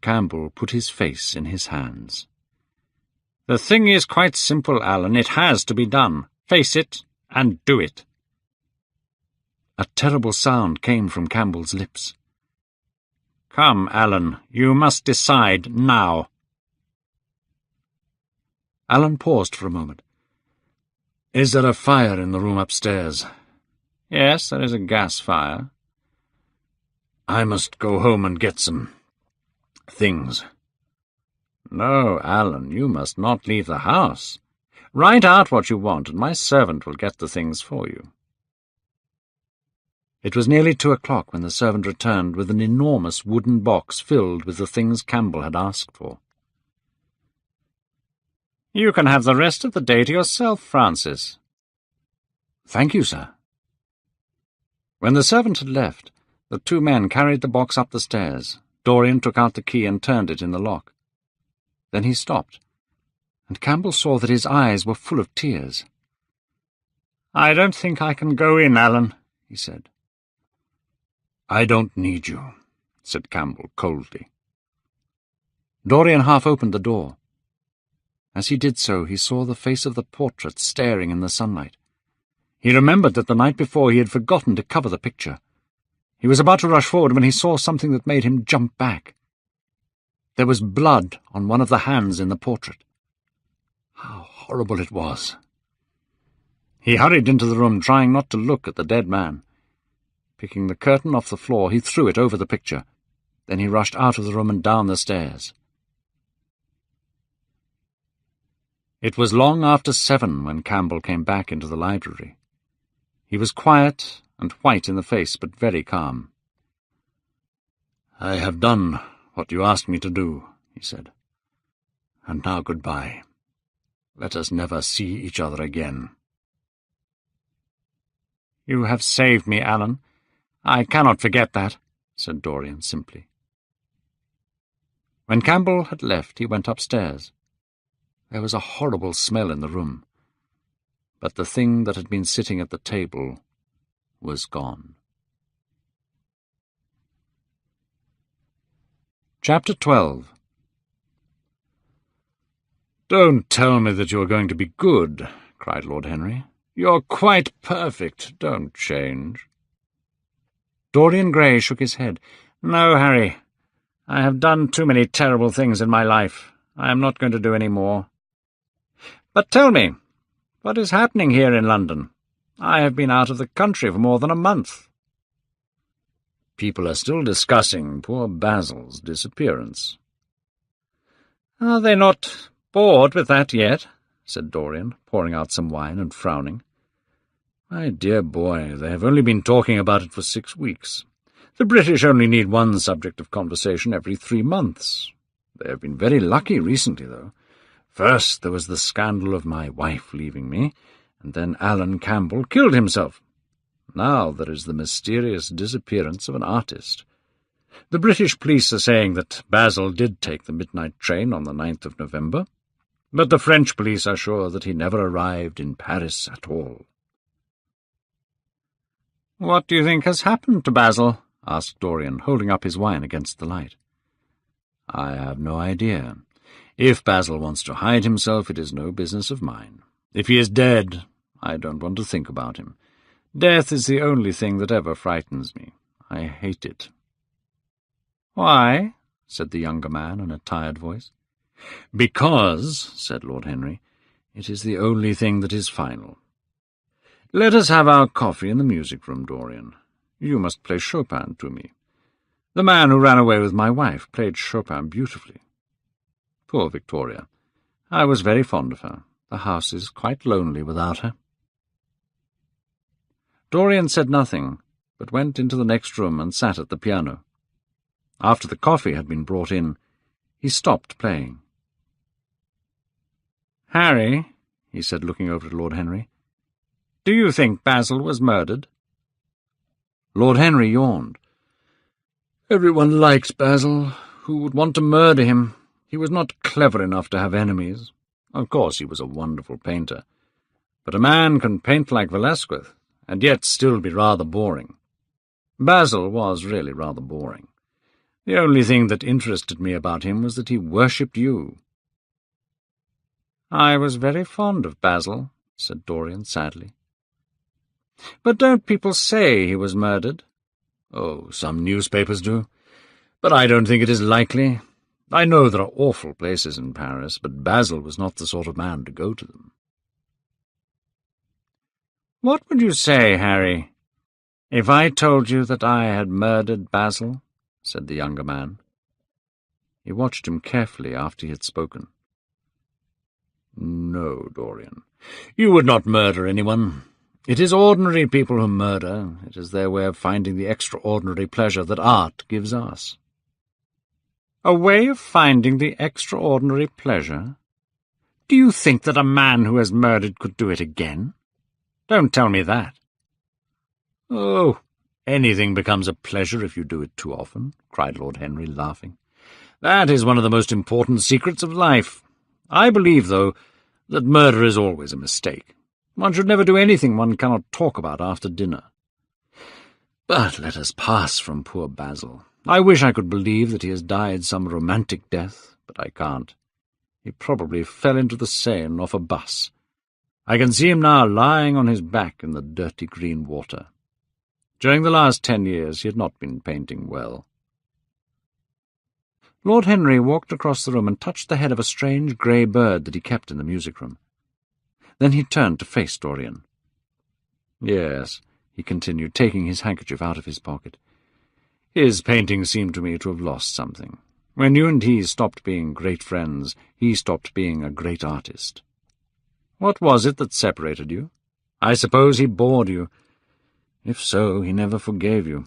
Campbell put his face in his hands. "The thing is quite simple, Alan. It has to be done. Face it and do it." A terrible sound came from Campbell's lips. "Come, Alan, you must decide now." Alan paused for a moment. "Is there a fire in the room upstairs?" "Yes, there is a gas fire." "I must go home and get some things." "No, Alan, you must not leave the house. Write out what you want, and my servant will get the things for you." It was nearly 2 o'clock when the servant returned with an enormous wooden box filled with the things Campbell had asked for. "You can have the rest of the day to yourself, Francis." "Thank you, sir." When the servant had left, the two men carried the box up the stairs. Dorian took out the key and turned it in the lock. Then he stopped, and Campbell saw that his eyes were full of tears. "I don't think I can go in, Alan," he said. "I don't need you," said Campbell coldly. Dorian half opened the door. As he did so, he saw the face of the portrait staring in the sunlight. He remembered that the night before he had forgotten to cover the picture. He was about to rush forward when he saw something that made him jump back. There was blood on one of the hands in the portrait. How horrible it was! He hurried into the room, trying not to look at the dead man. Picking the curtain off the floor, he threw it over the picture. Then he rushed out of the room and down the stairs. It was long after 7 when Campbell came back into the library. He was quiet and white in the face, but very calm. "I have done what you asked me to do," he said. "And now goodbye. Let us never see each other again." "You have saved me, Alan. I cannot forget that," said Dorian simply. When Campbell had left, he went upstairs. There was a horrible smell in the room, but the thing that had been sitting at the table was gone. Chapter 12. "Don't tell me that you are going to be good," cried Lord Henry. "You're quite perfect. Don't change." Dorian Gray shook his head. "No, Harry. I have done too many terrible things in my life. I am not going to do any more. But tell me, what is happening here in London? I have been out of the country for more than a month." "People are still discussing poor Basil's disappearance." "Are they not bored with that yet?" said Dorian, pouring out some wine and frowning. "My dear boy, they have only been talking about it for 6 weeks. The British only need one subject of conversation every 3 months. They have been very lucky recently, though. First there was the scandal of my wife leaving me, and then Alan Campbell killed himself. Now there is the mysterious disappearance of an artist. The British police are saying that Basil did take the midnight train on the 9th of November, but the French police are sure that he never arrived in Paris at all." "What do you think has happened to Basil?" asked Dorian, holding up his wine against the light. "I have no idea. If Basil wants to hide himself, it is no business of mine. If he is dead, I don't want to think about him. Death is the only thing that ever frightens me. I hate it." "Why?" said the younger man in a tired voice. "Because," said Lord Henry, "it is the only thing that is final. Let us have our coffee in the music-room, Dorian. You must play Chopin to me. The man who ran away with my wife played Chopin beautifully. Poor Victoria. I was very fond of her. The house is quite lonely without her." Dorian said nothing, but went into the next room and sat at the piano. After the coffee had been brought in, he stopped playing. "Harry," he said, looking over at Lord Henry, "do you think Basil was murdered?" Lord Henry yawned. "Everyone liked Basil. Who would want to murder him? He was not clever enough to have enemies. Of course he was a wonderful painter, but a man can paint like Velasquez, and yet still be rather boring. Basil was really rather boring. The only thing that interested me about him was that he worshipped you." "I was very fond of Basil," said Dorian sadly. "But don't people say he was murdered?" "Oh, some newspapers do. But I don't think it is likely. I know there are awful places in Paris, but Basil was not the sort of man to go to them." "What would you say, Harry, if I told you that I had murdered Basil?" said the younger man. He watched him carefully after he had spoken. "No, Dorian, you would not murder anyone. It is ordinary people who murder. It is their way of finding the extraordinary pleasure that art gives us." "A way of finding the extraordinary pleasure? Do you think that a man who has murdered could do it again? Don't tell me that." "Oh, anything becomes a pleasure if you do it too often," cried Lord Henry, laughing. "That is one of the most important secrets of life. I believe, though, that murder is always a mistake. One should never do anything one cannot talk about after dinner. But let us pass from poor Basil. I wish I could believe that he has died some romantic death, but I can't. He probably fell into the Seine off a bus. I can see him now lying on his back in the dirty green water. During the last 10 years he had not been painting well." Lord Henry walked across the room and touched the head of a strange grey bird that he kept in the music-room. Then he turned to face Dorian. "Yes," he continued, taking his handkerchief out of his pocket. "His painting seemed to me to have lost something. When you and he stopped being great friends, he stopped being a great artist. What was it that separated you? I suppose he bored you. If so, he never forgave you.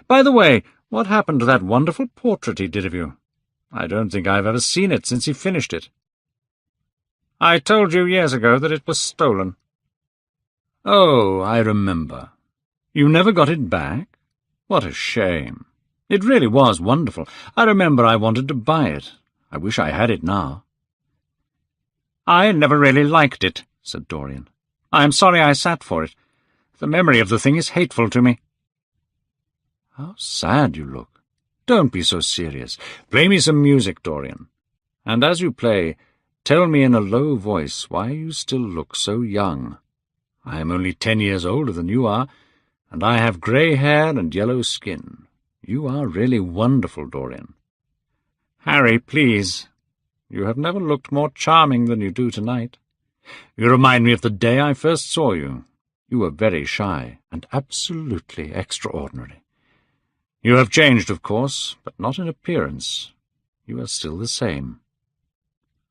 By the way, what happened to that wonderful portrait he did of you? I don't think I've ever seen it since he finished it." "I told you years ago that it was stolen." "Oh, I remember. You never got it back? What a shame. It really was wonderful. I remember I wanted to buy it. I wish I had it now." "I never really liked it," said Dorian. "I am sorry I sat for it. The memory of the thing is hateful to me." "How sad you look. Don't be so serious. Play me some music, Dorian. And as you play, tell me in a low voice why you still look so young. I am only 10 years older than you are, and I have grey hair and yellow skin. You are really wonderful, Dorian." "Harry, please. You have never looked more charming than you do tonight. You remind me of the day I first saw you. You were very shy and absolutely extraordinary. You have changed, of course, but not in appearance. You are still the same."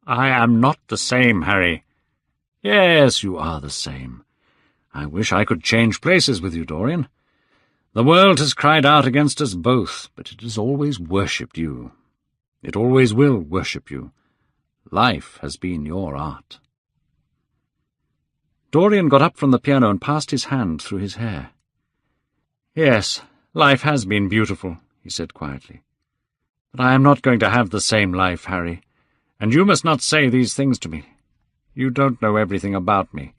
"I am not the same, Harry." "Yes, you are the same. I wish I could change places with you, Dorian. The world has cried out against us both, but it has always worshipped you. It always will worship you. Life has been your art." Dorian got up from the piano and passed his hand through his hair. "Yes, life has been beautiful," he said quietly. "But I am not going to have the same life, Harry, and you must not say these things to me. You don't know everything about me.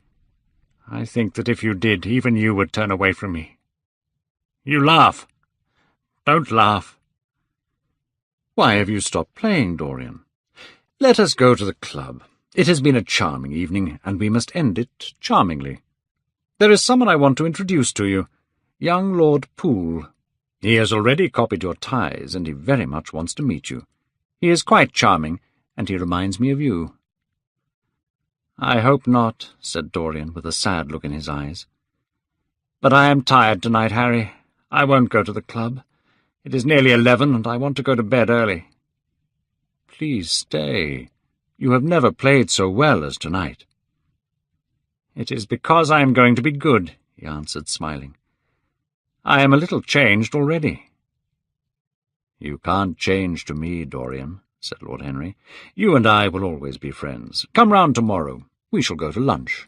I think that if you did, even you would turn away from me. You laugh. Don't laugh." "Why have you stopped playing, Dorian? Let us go to the club. It has been a charming evening, and we must end it charmingly. There is someone I want to introduce to you, young Lord Poole. He has already copied your ties, and he very much wants to meet you. He is quite charming, and he reminds me of you." "I hope not," said Dorian, with a sad look in his eyes. "But I am tired tonight, Harry. I won't go to the club. It is nearly 11, and I want to go to bed early." "Please stay. You have never played so well as tonight." "It is because I am going to be good," he answered, smiling. "I am a little changed already." "You can't change to me, Dorian," said Lord Henry. "You and I will always be friends. Come round tomorrow. We shall go to lunch."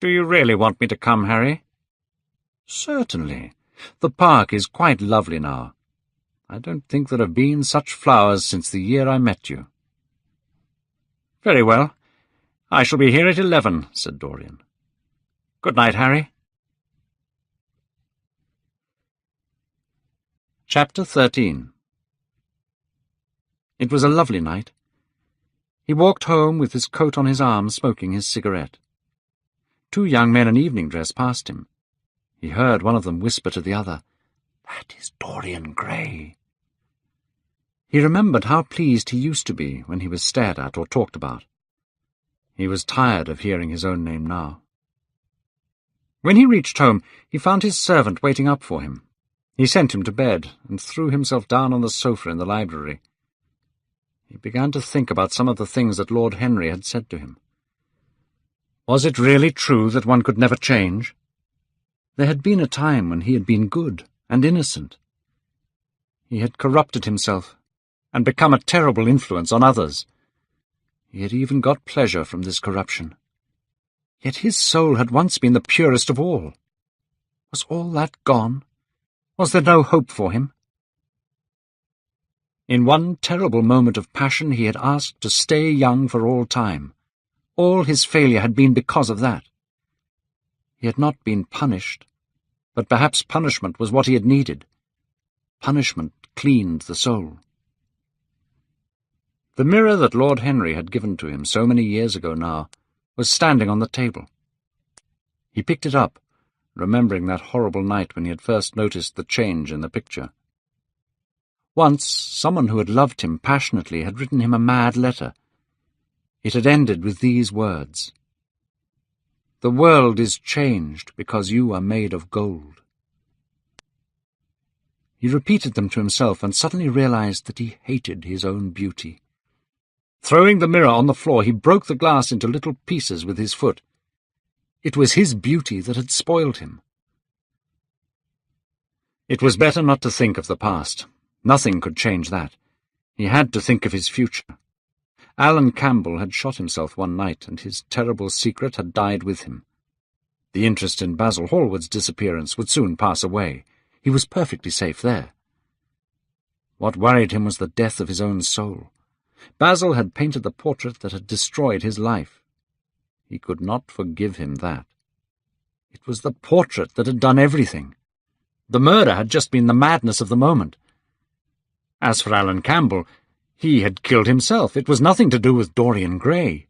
"Do you really want me to come, Harry?" "Certainly. The park is quite lovely now. I don't think there have been such flowers since the year I met you." "Very well. I shall be here at 11, said Dorian. "Good night, Harry." Chapter 13. It was a lovely night. He walked home with his coat on his arm, smoking his cigarette. 2 young men in evening dress passed him. He heard one of them whisper to the other, "That is Dorian Gray." He remembered how pleased he used to be when he was stared at or talked about. He was tired of hearing his own name now. When he reached home, he found his servant waiting up for him. He sent him to bed and threw himself down on the sofa in the library. He began to think about some of the things that Lord Henry had said to him. Was it really true that one could never change? There had been a time when he had been good and innocent. He had corrupted himself and become a terrible influence on others. He had even got pleasure from this corruption. Yet his soul had once been the purest of all. Was all that gone? Was there no hope for him? In one terrible moment of passion he had asked to stay young for all time. All his failure had been because of that. He had not been punished, but perhaps punishment was what he had needed. Punishment cleaned the soul. The mirror that Lord Henry had given to him so many years ago now was standing on the table. He picked it up, remembering that horrible night when he had first noticed the change in the picture. Once, someone who had loved him passionately had written him a mad letter. It had ended with these words, "The world is changed because you are made of gold." He repeated them to himself and suddenly realized that he hated his own beauty. Throwing the mirror on the floor, he broke the glass into little pieces with his foot. It was his beauty that had spoiled him. It was better not to think of the past. Nothing could change that. He had to think of his future. Alan Campbell had shot himself one night, and his terrible secret had died with him. The interest in Basil Hallward's disappearance would soon pass away. He was perfectly safe there. What worried him was the death of his own soul. Basil had painted the portrait that had destroyed his life. He could not forgive him that. It was the portrait that had done everything. The murder had just been the madness of the moment. As for Alan Campbell, he had killed himself. It was nothing to do with Dorian Gray.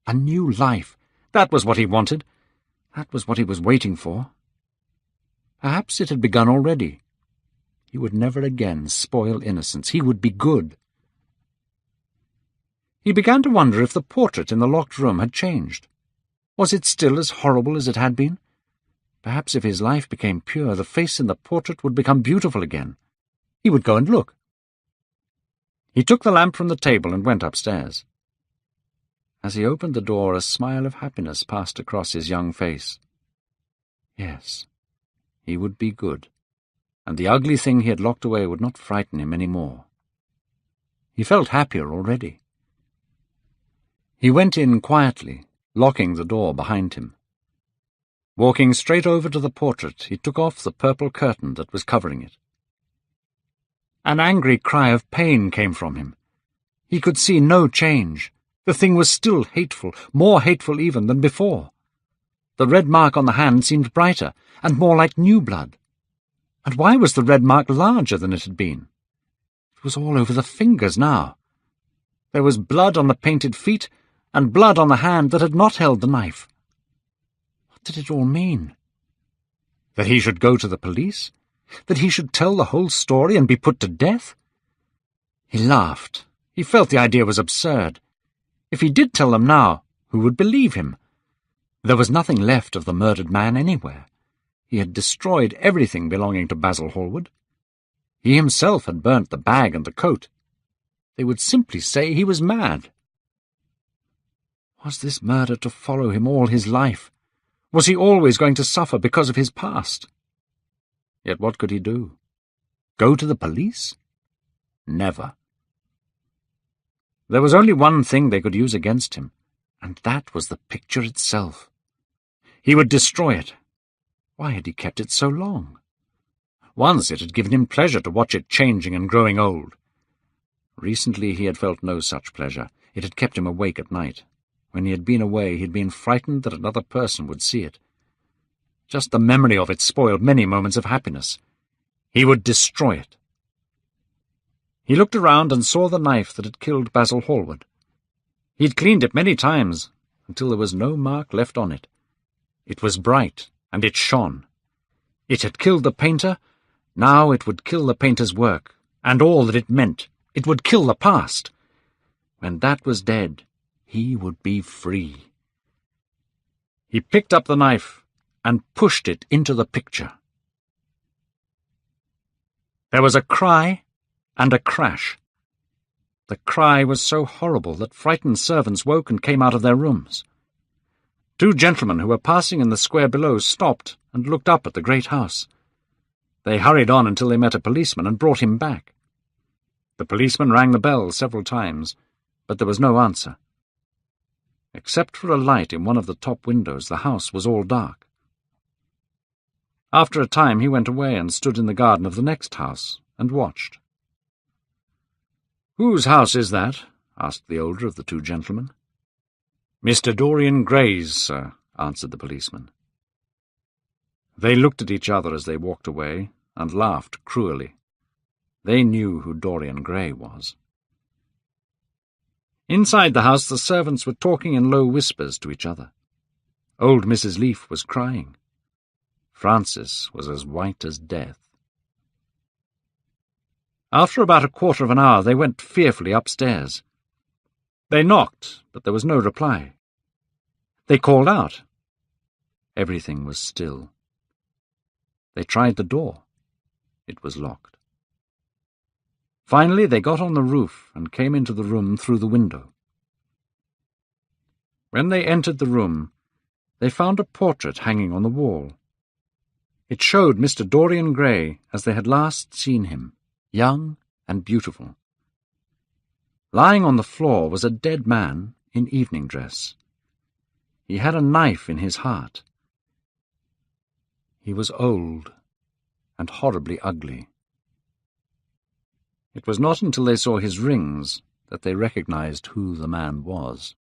A new life. That was what he wanted. That was what he was waiting for. Perhaps it had begun already. He would never again spoil innocence. He would be good. He began to wonder if the portrait in the locked room had changed. Was it still as horrible as it had been? Perhaps if his life became pure, the face in the portrait would become beautiful again. He would go and look. He took the lamp from the table and went upstairs. As he opened the door, a smile of happiness passed across his young face. Yes, he would be good, and the ugly thing he had locked away would not frighten him any more. He felt happier already. He went in quietly, locking the door behind him. Walking straight over to the portrait, he took off the purple curtain that was covering it. An angry cry of pain came from him. He could see no change. The thing was still hateful, more hateful even than before. The red mark on the hand seemed brighter, and more like new blood. And why was the red mark larger than it had been? It was all over the fingers now. There was blood on the painted feet, and blood on the hand that had not held the knife. What did it all mean? That he should go to the police? That he should tell the whole story and be put to death? He laughed. He felt the idea was absurd. If he did tell them now, who would believe him? There was nothing left of the murdered man anywhere. He had destroyed everything belonging to Basil Hallward. He himself had burnt the bag and the coat. They would simply say he was mad. Was this murder to follow him all his life? Was he always going to suffer because of his past? Yet what could he do? Go to the police? Never. There was only one thing they could use against him, and that was the picture itself. He would destroy it. Why had he kept it so long? Once it had given him pleasure to watch it changing and growing old. Recently he had felt no such pleasure. It had kept him awake at night. When he had been away, he had been frightened that another person would see it. Just the memory of it spoiled many moments of happiness. He would destroy it. He looked around and saw the knife that had killed Basil Hallward. He had cleaned it many times, until there was no mark left on it. It was bright, and it shone. It had killed the painter. Now it would kill the painter's work, and all that it meant. It would kill the past. When that was dead, he would be free. He picked up the knife and pushed it into the picture. There was a cry and a crash. The cry was so horrible that frightened servants woke and came out of their rooms. Two gentlemen who were passing in the square below stopped and looked up at the great house. They hurried on until they met a policeman and brought him back. The policeman rang the bell several times, but there was no answer. Except for a light in one of the top windows, the house was all dark. After a time he went away and stood in the garden of the next house and watched. "Whose house is that?" asked the older of the two gentlemen. "Mr. Dorian Gray's, sir," answered the policeman. They looked at each other as they walked away and laughed cruelly. They knew who Dorian Gray was. Inside the house the servants were talking in low whispers to each other. Old Mrs. Leaf was crying. Francis was as white as death. After about a quarter of an hour they went fearfully upstairs. They knocked, but there was no reply. They called out. Everything was still. They tried the door. It was locked. Finally they got on the roof and came into the room through the window. When they entered the room, they found a portrait hanging on the wall. It showed Mr. Dorian Gray as they had last seen him, young and beautiful. Lying on the floor was a dead man in evening dress. He had a knife in his heart. He was old and horribly ugly. It was not until they saw his rings that they recognized who the man was.